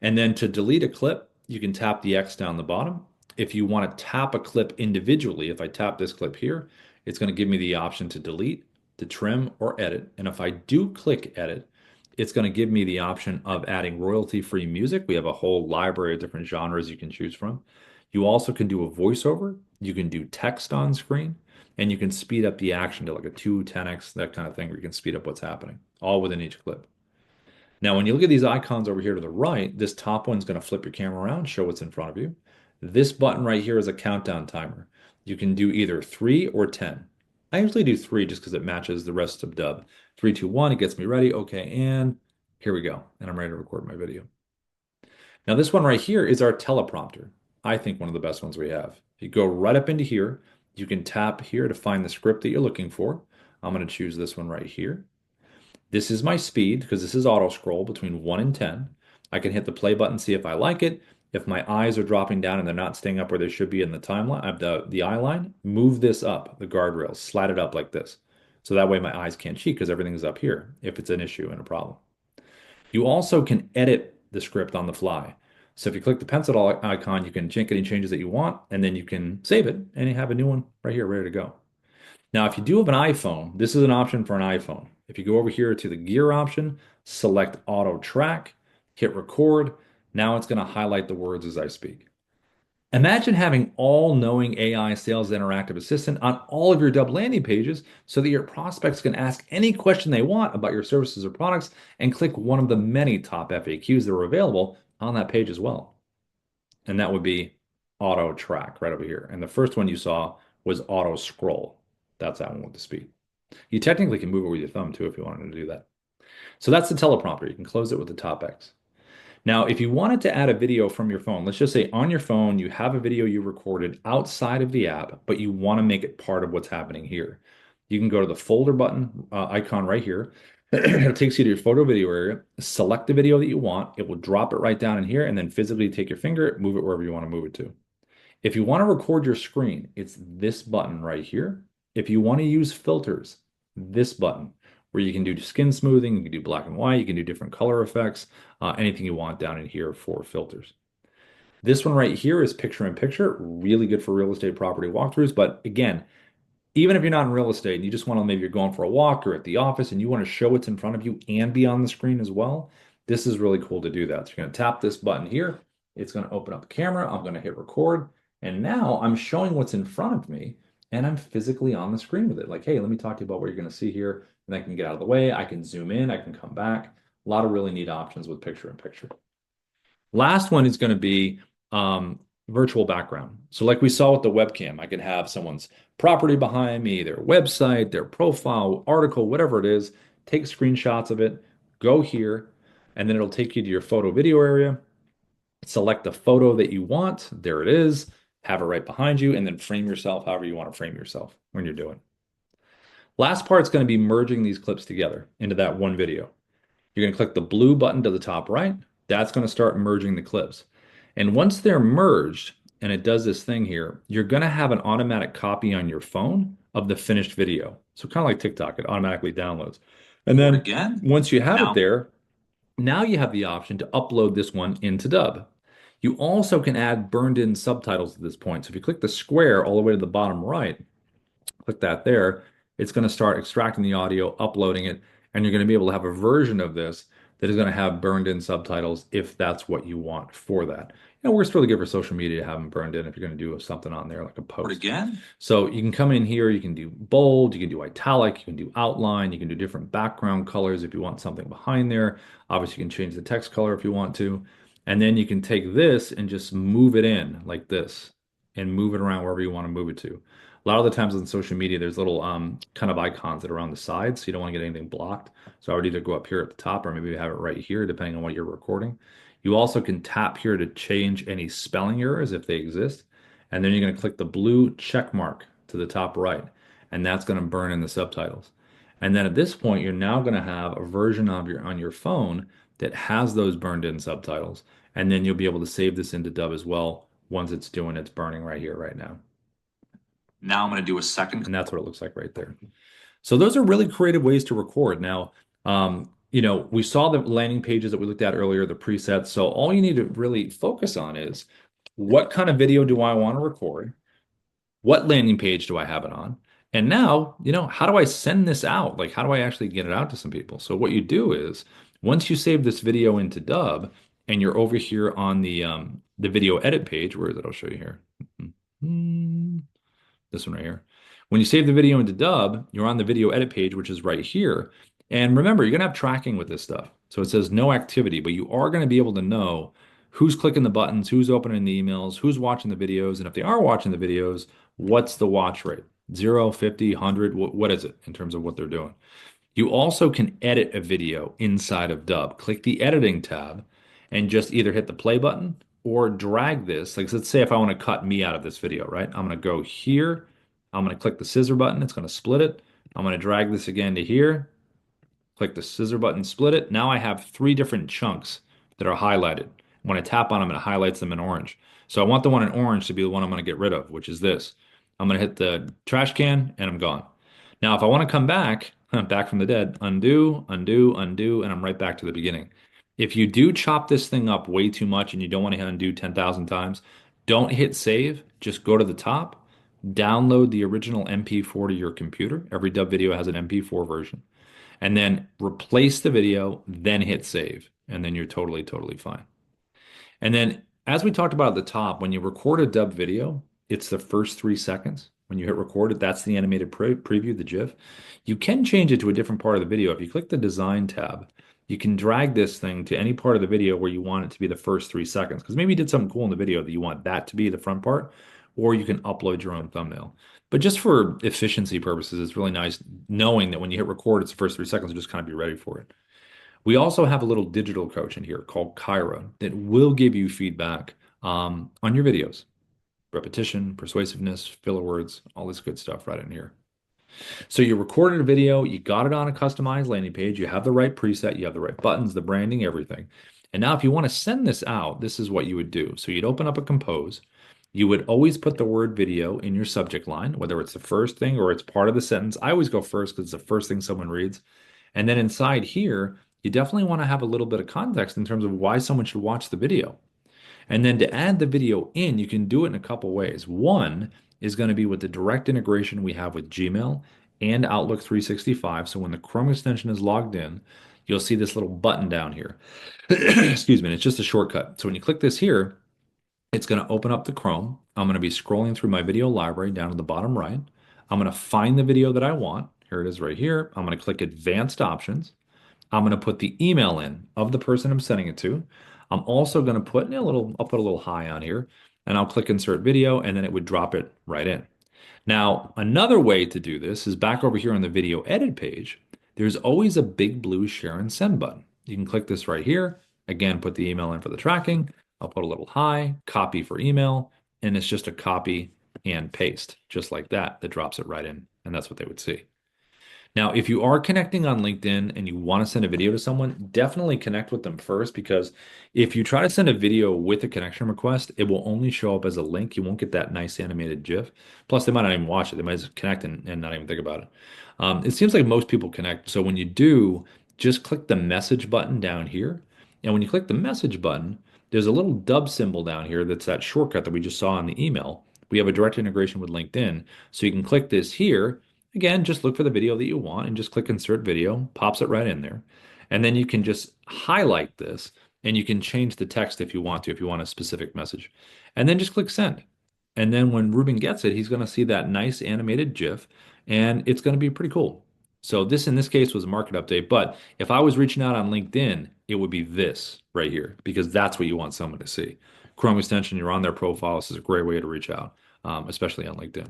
And then to delete a clip, you can tap the X down the bottom. If you want to tap a clip individually, if I tap this clip here, it's going to give me the option to delete, to trim, or edit. And if I do click edit, it's going to give me the option of adding royalty-free music. We have a whole library of different genres you can choose from. You also can do a voiceover. You can do text on screen, and you can speed up the action to like a 2, 10x, that kind of thing, where you can speed up what's happening, all within each clip. Now, when you look at these icons over here to the right, this top one's going to flip your camera around, show what's in front of you. This button right here is a countdown timer. You can do either 3 or 10. I usually do 3 just because it matches the rest of Dubb. 3, 2, 1, it gets me ready. Okay, and here we go. And I'm ready to record my video. Now, this one right here is our teleprompter. I think one of the best ones we have. If you go right up into here, you can tap here to find the script that you're looking for. I'm going to choose this one right here. This is my speed because this is auto scroll between 1 and 10. I can hit the play button, see if I like it. If my eyes are dropping down and they're not staying up where they should be in the timeline, the eye line, move this up, the guardrails, slide it up like this. So that way my eyes can't cheat because everything's up here if it's an issue and a problem. You also can edit the script on the fly. So if you click the pencil icon, you can make any changes that you want, and then you can save it and you have a new one right here ready to go. Now, if you do have an iPhone, this is an option for an iPhone. If you go over here to the gear option, select auto track, hit record. Now it's going to highlight the words as I speak. Imagine having all-knowing AI sales interactive assistant on all of your Dubb landing pages so that your prospects can ask any question they want about your services or products and click one of the many top FAQs that are available on that page as well. And that would be auto track right over here. And the first one you saw was auto scroll. That's that one with the speed. You technically can move it with your thumb too if you wanted to do that. So that's the teleprompter. You can close it with the top X. Now, if you wanted to add a video from your phone, let's just say on your phone, you have a video you recorded outside of the app, but you want to make it part of what's happening here. You can go to the folder button icon right here. It takes you to your photo video area, select the video that you want. It will drop it right down in here and then physically take your finger, move it wherever you want to move it to. If you want to record your screen, it's this button right here. If you want to use filters, this button, where you can do skin smoothing, you can do black and white, you can do different color effects, anything you want down in here for filters. This one right here is picture in picture, really good for real estate property walkthroughs. But again, even if you're not in real estate and you just want to, maybe you're going for a walk or at the office and you want to show what's in front of you and be on the screen as well, this is really cool to do that. So you're going to tap this button here. It's going to open up the camera. I'm going to hit record. And now I'm showing what's in front of me and I'm physically on the screen with it. Like, hey, let me talk to you about what you're going to see here. And I can get out of the way. I can zoom in. I can come back. A lot of really neat options with picture in picture. Last one is going to be virtual background. So like we saw with the webcam, I could have someone's property behind me, their website, their profile, article, whatever it is, take screenshots of it, go here, and then it'll take you to your photo video area, select the photo that you want. There it is. Have it right behind you, and then frame yourself however you want to frame yourself when you're doing. Last part is going to be merging these clips together into that one video. You're going to click the blue button to the top right. That's going to start merging the clips. And once they're merged, and it does this thing here, you're going to have an automatic copy on your phone of the finished video. So kind of like TikTok, it automatically downloads. And then again, once you have it there, now you have the option to upload this one into Dubb. You also can add burned in subtitles at this point. So if you click the square all the way to the bottom right, click that there, it's going to start extracting the audio, uploading it, and you're going to be able to have a version of this that is going to have burned in subtitles if that's what you want for that. You know, works really good for social media to have them burned in if you're going to do something on there like a post. Again? So you can come in here, you can do bold, you can do italic, you can do outline, you can do different background colors if you want something behind there. Obviously, you can change the text color if you want to. And then you can take this and just move it in like this and move it around wherever you want to move it to. A lot of the times on social media, there's little kind of icons that are on the sides, so you don't want to get anything blocked. So I would either go up here at the top or maybe have it right here, depending on what you're recording. You also can tap here to change any spelling errors if they exist. And then you're going to click the blue check mark to the top right. and that's going to burn in the subtitles. And then at this point, you're now going to have a version of your on your phone that has those burned in subtitles, and then you'll be able to save this into Dubb as well once it's doing its burning right here, right now. Now I'm going to do a second, and that's what it looks like right there. So those are really creative ways to record. Now, we saw the landing pages that we looked at earlier, the presets. So all you need to really focus on is what kind of video do I want to record? What landing page do I have it on? And now, how do I send this out? Like, how do I actually get it out to some people? So what you do is once you save this video into Dubb and you're over here on the video edit page, where is it? I'll show you here. This one right here. When you save the video into Dubb, you're on the video edit page, which is right here. And remember, you're going to have tracking with this stuff. So it says no activity, but you are going to be able to know who's clicking the buttons, who's opening the emails, who's watching the videos. And if they are watching the videos, what's the watch rate? 0, 50, 100, what is it in terms of what they're doing? You also can edit a video inside of Dubb. Click the editing tab and just either hit the play button or drag this. Like, let's say if I want to cut me out of this video, right? I'm going to go here. I'm going to click the scissor button. It's going to split it. I'm going to drag this again to here. Click the scissor button, split it. Now I have 3 different chunks that are highlighted. When I tap on them, it highlights them in orange. So I want the one in orange to be the one I'm going to get rid of, which is this. I'm going to hit the trash can and I'm gone. Now, if I want to come back, back from the dead, undo, undo, undo, and I'm right back to the beginning. If you do chop this thing up way too much and you don't want to undo 10,000 times, don't hit save. Just go to the top, download the original MP4 to your computer. Every Dubb video has an MP4 version. And then replace the video, then hit save. And then you're totally, totally fine. And then, as we talked about at the top, when you record a Dubb video, it's the first 3 seconds. When you hit record, that's the animated preview, the GIF. You can change it to a different part of the video. If you click the design tab, you can drag this thing to any part of the video where you want it to be the first 3 seconds. Because maybe you did something cool in the video that you want that to be the front part, or you can upload your own thumbnail. But just for efficiency purposes, it's really nice knowing that when you hit record, it's the first 3 seconds, just kind of be ready for it. We also have a little digital coach in here called Kyra that will give you feedback on your videos. Repetition, persuasiveness, filler words, all this good stuff right in here. So you recorded a video, you got it on a customized landing page, you have the right preset, you have the right buttons, the branding, everything. And now if you want to send this out, this is what you would do. So you'd open up a compose. You would always put the word video in your subject line, whether it's the first thing or it's part of the sentence. I always go first because it's the first thing someone reads. And then inside here, you definitely want to have a little bit of context in terms of why someone should watch the video. And then to add the video in, you can do it in a couple ways. One is going to be with the direct integration we have with Gmail and Outlook 365. So when the Chrome extension is logged in, you'll see this little button down here. Excuse me, it's just a shortcut. So when you click this here, it's going to open up the Chrome. I'm going to be scrolling through my video library down to the bottom right. I'm going to find the video that I want. Here it is right here. I'm going to click Advanced Options. I'm going to put the email in of the person I'm sending it to. I'm also going to put I'll put a little hi on here, and I'll click Insert Video, and then it would drop it right in. Now, another way to do this is back over here on the video edit page. There's always a big blue share and send button. You can click this right here. Again, put the email in for the tracking. I'll put a little hi, copy for email, and it's just a copy and paste, just like that. That drops it right in, and that's what they would see. Now, if you are connecting on LinkedIn and you want to send a video to someone, definitely connect with them first, because if you try to send a video with a connection request, it will only show up as a link. You won't get that nice animated GIF. Plus, they might not even watch it. They might just connect and not even think about it. It seems like most people connect. So when you do, just click the message button down here. And when you click the message button, there's a little Dubb symbol down here that's that shortcut that we just saw in the email. We have a direct integration with LinkedIn. So you can click this here. Again, just look for the video that you want and just click Insert Video, pops it right in there. And then you can just highlight this and you can change the text if you want a specific message. And then just click Send. And then when Ruben gets it, he's going to see that nice animated GIF and it's going to be pretty cool. So this, in this case, was a market update. But if I was reaching out on LinkedIn, it would be this right here, because that's what you want someone to see. Chrome extension, you're on their profile. This is a great way to reach out, especially on LinkedIn.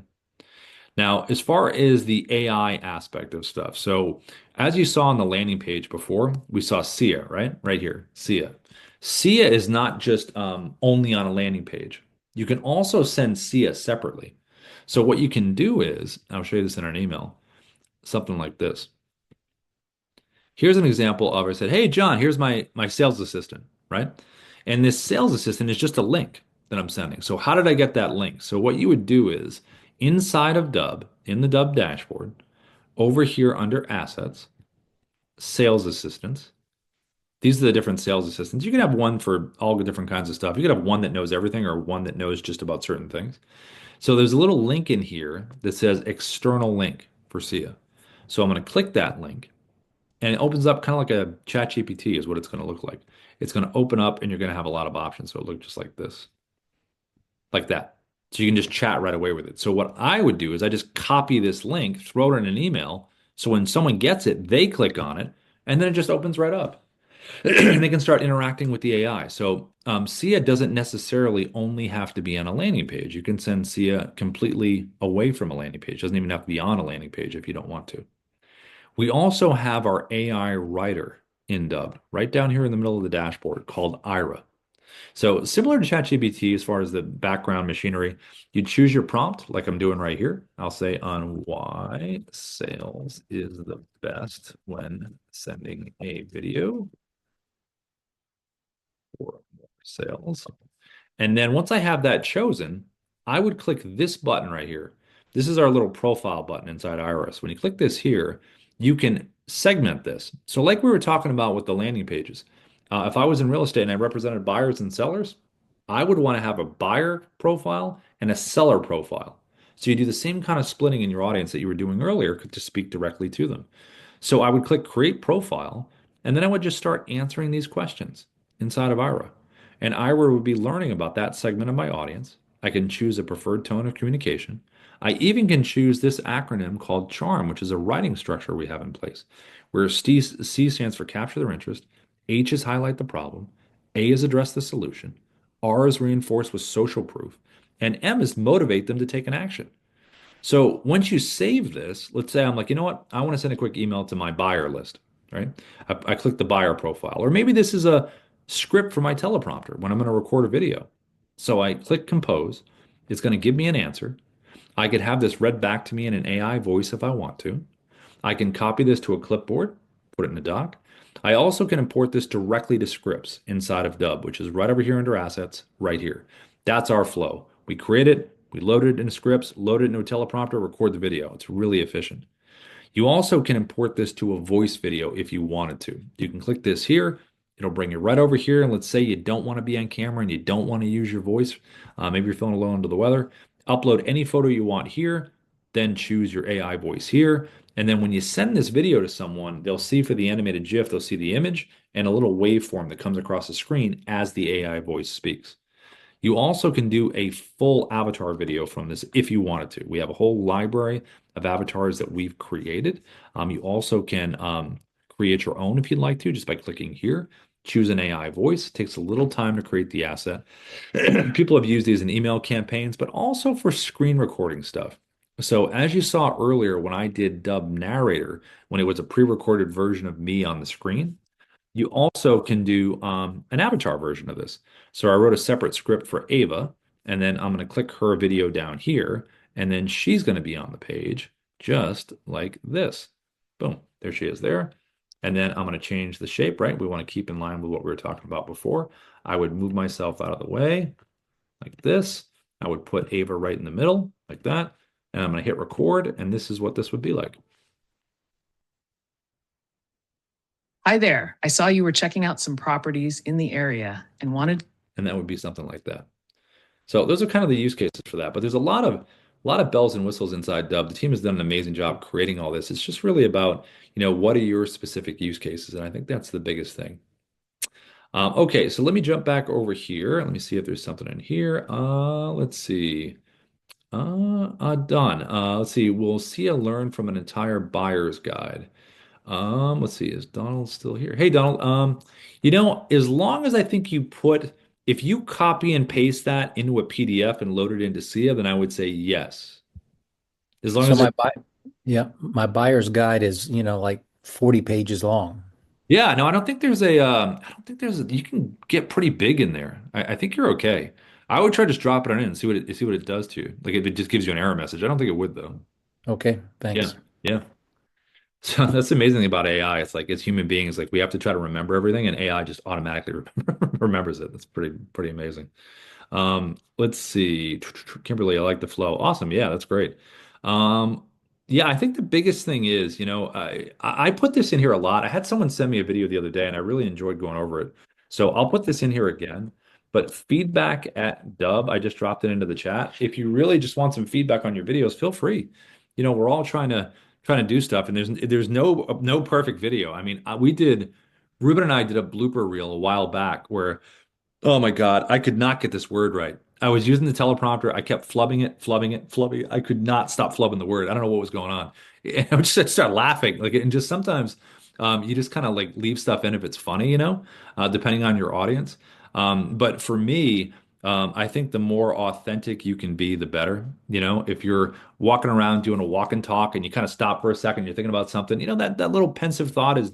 Now, as far as the AI aspect of stuff, so as you saw on the landing page before, we saw Seia, right? Right here, Seia. Seia is not just only on a landing page. You can also send Seia separately. So what you can do is, I'll show you this in an email, something like this. Here's an example of I said, "Hey John, here's my sales assistant," right? And this sales assistant is just a link that I'm sending. So how did I get that link? So what you would do is inside of Dubb, in the Dubb dashboard, over here under assets, sales assistants. These are the different sales assistants. You can have one for all the different kinds of stuff. You could have one that knows everything or one that knows just about certain things. So there's a little link in here that says external link for Seia. So I'm going to click that link and it opens up kind of like a chat GPT is what it's going to look like. It's going to open up and you're going to have a lot of options. So it'll look just like this, like that. So you can just chat right away with it. So what I would do is I just copy this link, throw it in an email. So when someone gets it, they click on it and then it just opens right up. And they can start interacting with the AI. So Seia doesn't necessarily only have to be on a landing page. You can send Seia completely away from a landing page. It doesn't even have to be on a landing page if you don't want to. We also have our AI writer in Dubb right down here in the middle of the dashboard called Ira. So similar to ChatGPT as far as the background machinery, you choose your prompt like I'm doing right here. I'll say on why sales is the best when sending a video for more sales. And then once I have that chosen, I would click this button right here. This is our little profile button inside iOS. When you click this here, you can segment this. So like we were talking about with the landing pages, if I was in real estate and I represented buyers and sellers, I would want to have a buyer profile and a seller profile. So you do the same kind of splitting in your audience that you were doing earlier to speak directly to them. So I would click create profile, and then I would just start answering these questions inside of Ira. And Ira would be learning about that segment of my audience. I can choose a preferred tone of communication. I even can choose this acronym called CHARM, which is a writing structure we have in place, where C stands for capture their interest, H is highlight the problem, A is address the solution, R is reinforce with social proof, and M is motivate them to take an action. So once you save this, let's say I'm like, you know what? I want to send a quick email to my buyer list, right? I click the buyer profile, or maybe this is a script for my teleprompter when I'm going to record a video. So I click compose. It's going to give me an answer. I could have this read back to me in an AI voice if I want to. I can copy this to a clipboard, put it in a doc. I also can import this directly to scripts inside of Dubb, which is right over here under assets, right here. That's our flow. We create it, we load it into scripts, load it into a teleprompter, record the video. It's really efficient. You also can import this to a voice video if you wanted to. You can click this here. It'll bring you right over here. And let's say you don't want to be on camera and you don't want to use your voice. Maybe you're feeling a little under the weather. Upload any photo you want here, then choose your AI voice here. And then when you send this video to someone, they'll see for the animated GIF, they'll see the image and a little waveform that comes across the screen as the AI voice speaks. You also can do a full avatar video from this if you wanted to. We have a whole library of avatars that we've created. You also can create your own if you'd like to, just by clicking here. Choose an AI voice. It takes a little time to create the asset. People have used these in email campaigns, but also for screen recording stuff. So as you saw earlier, when I did Dubb Narrator, when it was a pre-recorded version of me on the screen, you also can do an avatar version of this. So I wrote a separate script for Ava, and then I'm going to click her video down here, and then she's going to be on the page just like this. Boom, there she is there. And then I'm going to change the shape, right? We want to keep in line with what we were talking about before. I would move myself out of the way like this. I would put Ava right in the middle like that. And I'm going to hit record, and this is what this would be like. Hi there. I saw you were checking out some properties in the area and wanted. And that would be something like that. So those are kind of the use cases for that. But there's a lot of bells and whistles inside Dubb. The team has done an amazing job creating all this. It's just really about, what are your specific use cases? And I think that's the biggest thing. Okay, so let me jump back over here. Let me see if there's something in here. Let's see. Done. Let's see. We'll see a learn from an entire buyer's guide. Let's see. Is Donald still here? Hey, Donald. As long as I think if you copy and paste that into a PDF and load it into Seia, then I would say yes. As long So as my buyer's guide is, like 40 pages long. yeah, no, I don't think there's you can get pretty big in there. I think you're okay. I would try just dropping it in and see what it does to you. Like if it just gives you an error message. I don't think it would though. Okay, Yeah. thanks. Yeah. So that's the amazing thing about AI. It's like as human beings, like we have to try to remember everything, and AI just automatically remembers it. That's pretty amazing. Let's see. Kimberly, I like the flow. Awesome. Yeah, that's great. Um, yeah, I think the biggest thing is, I put this in here a lot. I had someone send me a video the other day, and I really enjoyed going over it. So I'll put this in here again. But feedback at Dubb, I just dropped it into the chat. If you really just want some feedback on your videos, feel free. We're all trying to do stuff, and there's no perfect video. I mean, Ruben and I did a blooper reel a while back where oh my God, I could not get this word right. I was using the teleprompter. I kept flubbing it, flubbing it, flubbing it. I could not stop flubbing the word. I don't know what was going on. And I would just start laughing. And just sometimes you just kind of like leave stuff in if it's funny, depending on your audience. But for me, I think the more authentic you can be, the better. If you're walking around doing a walk and talk and you kind of stop for a second, you're thinking about something, that little pensive thought is,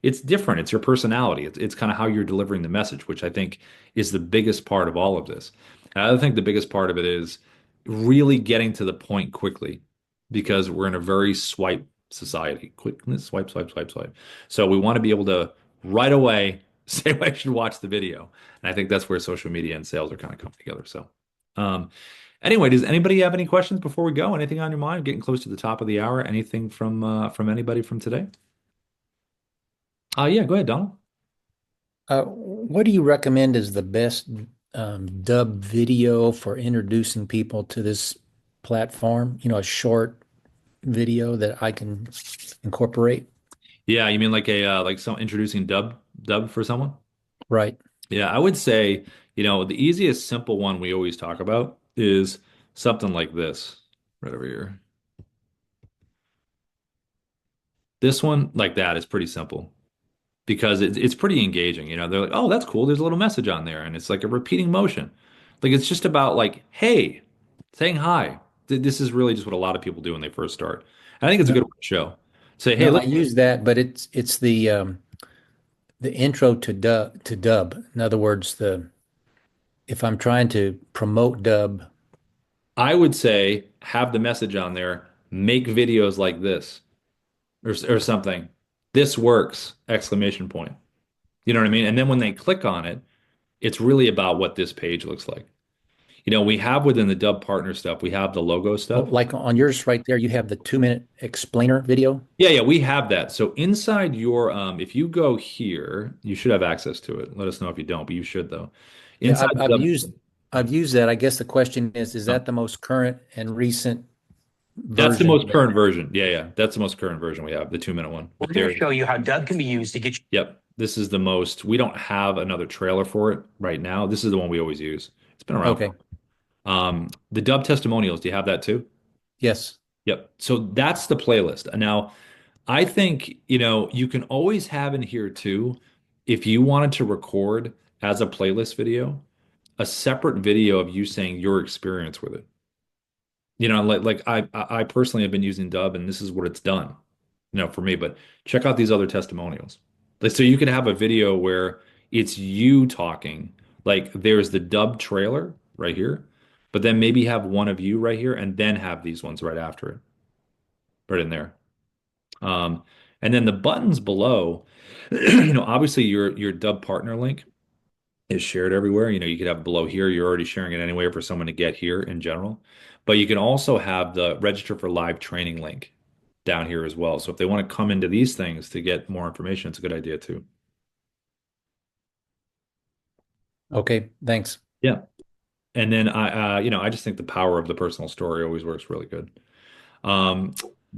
it's different. It's your personality. It's kind of how you're delivering the message, which I think is the biggest part of all of this. And I think the biggest part of it is really getting to the point quickly because we're in a very swipe society. Quick, swipe, swipe, swipe, swipe. So we want to be able to right away say I should watch the video. And I think that's where social media and sales are kind of coming together. So, um, anyway, does anybody have any questions before we go? Anything on your mind? Getting close to the top of the hour. Anything from anybody from today? Yeah, go ahead, Donald. What do you recommend is the best dub video for introducing people to this platform? A short video that I can incorporate. Yeah, you mean like like some introducing Dubb for someone? Right. Yeah, I would say, the easiest simple one we always talk about is something like this right over here. This one like that is pretty simple because it's pretty engaging. They're like, oh, that's cool. There's a little message on there, and it's like a repeating motion. Like it's just about like, hey, saying hi. This is really just what a lot of people do when they first start. And I think it's a No, good way to show. Say, hey, no, I look, use that, but it's the intro to dub. In other words, the if I'm trying to promote dub, I would say have the message on there, make videos like this or something. This works! Exclamation point. You know what I mean? And then when they click on it, it's really about what this page looks like. We have within the Dub partner stuff, we have the logo oh, stuff. like on yours right there, you have the 2-minute explainer video. Yeah, yeah, we have that. So inside your if you go here, you should have access to it. Let us know if you don't, but you should though. Yeah, Inside the Dub, I've used that. I guess the question is oh, that the most current and recent that's the version most that current version. Yeah, yeah. That's the most current version we have, the 2-minute one. We're But going there, to show you how Dubb can be used to get you. yep. This is the most, we don't have another trailer for it right now. This is the one we always use. It's been around okay. for the Dub testimonials, do you have that too? Yes. Yep. So that's the playlist. Now, I think, you can always have in here too, if you wanted to record as a playlist video, a separate video of you saying your experience with it. Like I personally have been using Dub and this is what it's done, for me, but check out these other testimonials. Like, so you can have a video where it's you talking, like there's the Dub trailer right here, but then maybe have one of you right here and then have these ones right after it, right in there. Um, and then the buttons below, obviously your Dub partner link is shared everywhere. You could have below here, you're already sharing it anyway for someone to get here in general. But you can also have the register for live training link down here as well. So if they want to come into these things to get more information, it's a good idea too. Okay. Thanks. Yeah. And then I just think the power of the personal story always works really good. Um,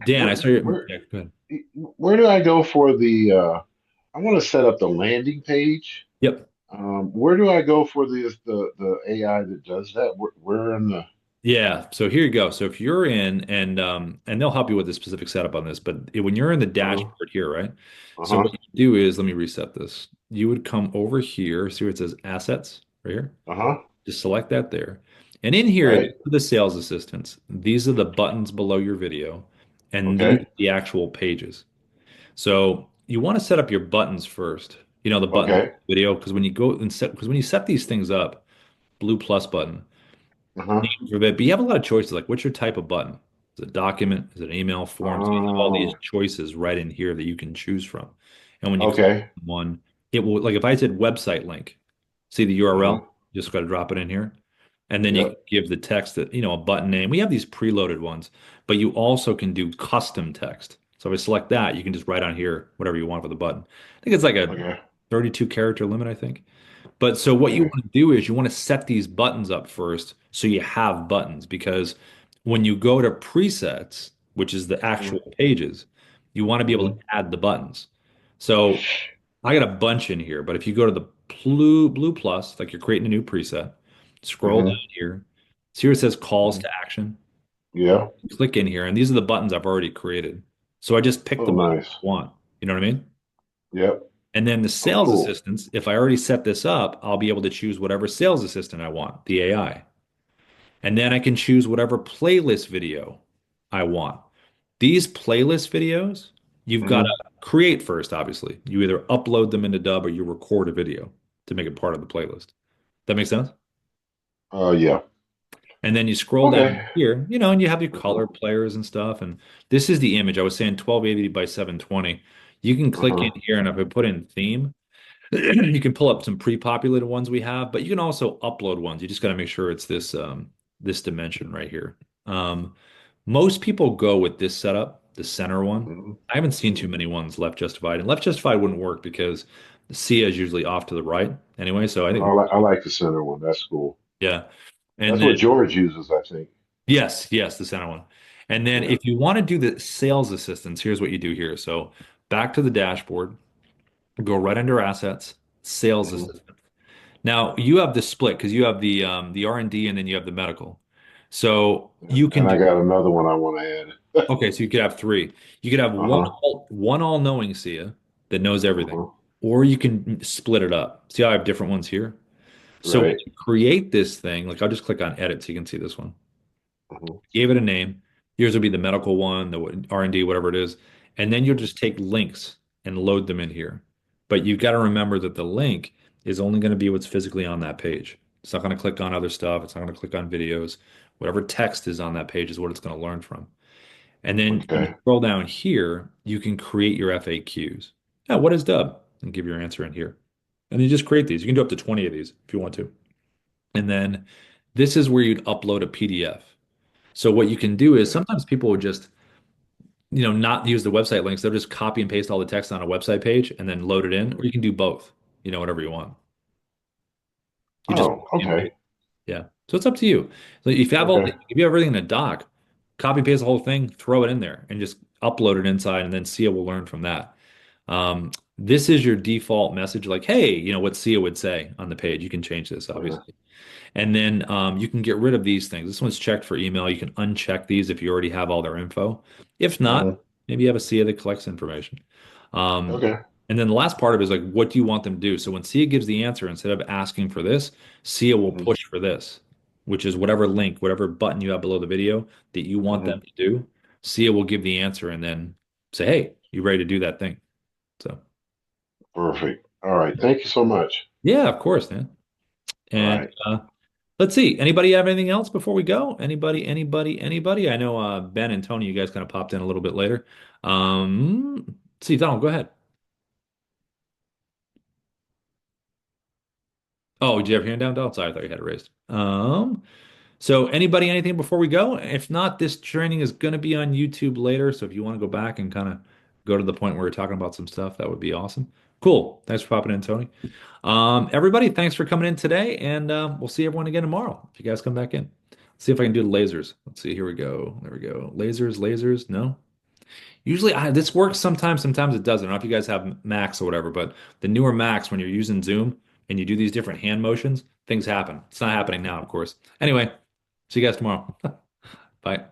Dan, I Where saw your, where yeah, go ahead. where do I go for the I want to set up the landing page. Yep. Where do I go for the AI that does that? Where in the Yeah, so here you go. So if you're in and they'll help you with the specific setup on this, but when you're in the uh dashboard here, right? So uh-huh what you do is let me reset this. You would come over here, see where it says assets right here. uh-huh Just select that there. And in here, these right are the sales assistants. These are the buttons below your video, and these are okay the actual pages. So you want to set up your buttons first. The button okay video, because when you go and set because when you set these things up, blue plus button. Uh-huh. Name for that, but you have a lot of choices. Like, what's your type of button? Is it a document? Is it an email form? So you have all these Oh, choices right in here that you can choose from. And when you click okay. one, it will, like if I said website link, see the URL, Uh-huh. just got to drop it in here. And then you can Yep. give the text that, a button name. We have these preloaded ones, but you also can do custom text. So if I select that, you can just write on here whatever you want for the button. I think it's like a Okay. 32 character limit, I think. But so what you Okay. want to do is you want to set these buttons up first so you have buttons because when you go to presets, which is the Mm-hmm. actual pages, you want to be able to Mm-hmm. add the buttons. So I got a bunch in here, but if you go to the blue plus, like you're creating a new preset, scroll down Mm-hmm. here. See where it says calls Mm-hmm. to action? Yeah. Click in here, and these are the buttons I've already created. So I just pick Oh, the button nice. I want. You know what I mean? Yep. And then the Oh, sales cool. assistants, if I already set this up, I'll be able to choose whatever sales assistant I want, the AI. And then I can choose whatever playlist video I want. These playlist videos, you've got Mm-hmm. to create first, obviously. You either upload them into Dubb or you record a video to make it part of the playlist. That makes sense? Yeah. And then you scroll Okay. down here, and you have your Uh-huh. color players and stuff. And this is the image. I was saying 1280 by 720. You can click in Uh-huh. here, and if I put in theme, you can pull up some pre-populated ones we have, but you can also upload ones. You just got to make sure it's this dimension right here. Um, Most people go with this setup, the center one. Mm-hmm. I haven't seen too Mm-hmm. many ones left justified, and left justified wouldn't work because the Seia is usually off to the right anyway. So I think I like the center one. That's cool. yeah, and That's then what George uses, I think. yes, the center one. And then Yeah. if you want to do the sales assistance, here's what you do here. So back to the dashboard, go right under assets, sales Mm-hmm. assistant. Now you have the split because you have the R&D and then you have the medical. So you can And do I got another one I want to add. okay, so you could have three. You could have Uh-huh. one all-knowing Sia that knows everything. Uh-huh. Or you can split it up. See how I have different ones here? So when Right. you create this thing, like I'll just click on edit so you can see this one. Uh-huh. Gave it a name. Yours will be the medical one, the R&D, whatever it is. And then you'll just take links and load them in here. But you've got to remember that the link is only going to be what's physically on that page. It's not going to click on other stuff. It's not going to click on videos. Whatever text is on that page is what it's going to learn from. And then when you Okay. scroll down here, you can create your FAQs. Now, what is Dubb? And give your answer in here. And you just create these. You can do up to 20 of these if you want to. And then this is where you'd upload a PDF. So what you can do is Okay. sometimes people would just, not use the website links. They'll just copy and paste all the text on a website page and then load it in, or you can do both, whatever you want. You just Oh, okay. yeah. So it's up to you. So if you have Okay. if you have everything in a doc, copy paste the whole thing, throw it in there, and just upload it inside, and then Sia will learn from that. This is your default message, like, hey, what Sia would say on the page. You can change this, Okay. obviously. And then you can get rid of these things. This one's checked for email. You can uncheck these if you already have all their info. If not, Uh-huh. maybe you have a SIA that collects information. Um, Okay. and then the last part of it is like, what do you want them to do? So when SIA gives the answer, instead of asking for this, SIA will Mm-hmm. push for this, which is whatever link, whatever button you have below the video that you want them Mm-hmm. to do. SIA will give the answer and then say, hey, you ready to do that thing? So Perfect. All right. Thank you so much. yeah, of course, man. All And right. let's see. Anybody have anything else before we go? Anybody? I know Ben and Tony, you guys kind of popped in a little bit later. Let's see, Donald, go ahead. Oh, did you have your hand down, Donald? Sorry, I thought you had it raised. So anybody, anything before we go? If not, this training is going to be on YouTube later. So if you want to go back and kind of go to the point where we're talking about some stuff, that would be awesome. Cool. Thanks for popping in, Tony. Everybody, thanks for coming in today, and we'll see everyone again tomorrow if you guys come back in. Let's see if I can do the lasers. Let's see. Here we go. There we go. Lasers. No. Usually, this works sometimes. Sometimes it doesn't. I don't know if you guys have Macs or whatever, but the newer Macs, when you're using Zoom and you do these different hand motions, things happen. It's not happening now, of course. Anyway, see you guys tomorrow. Bye.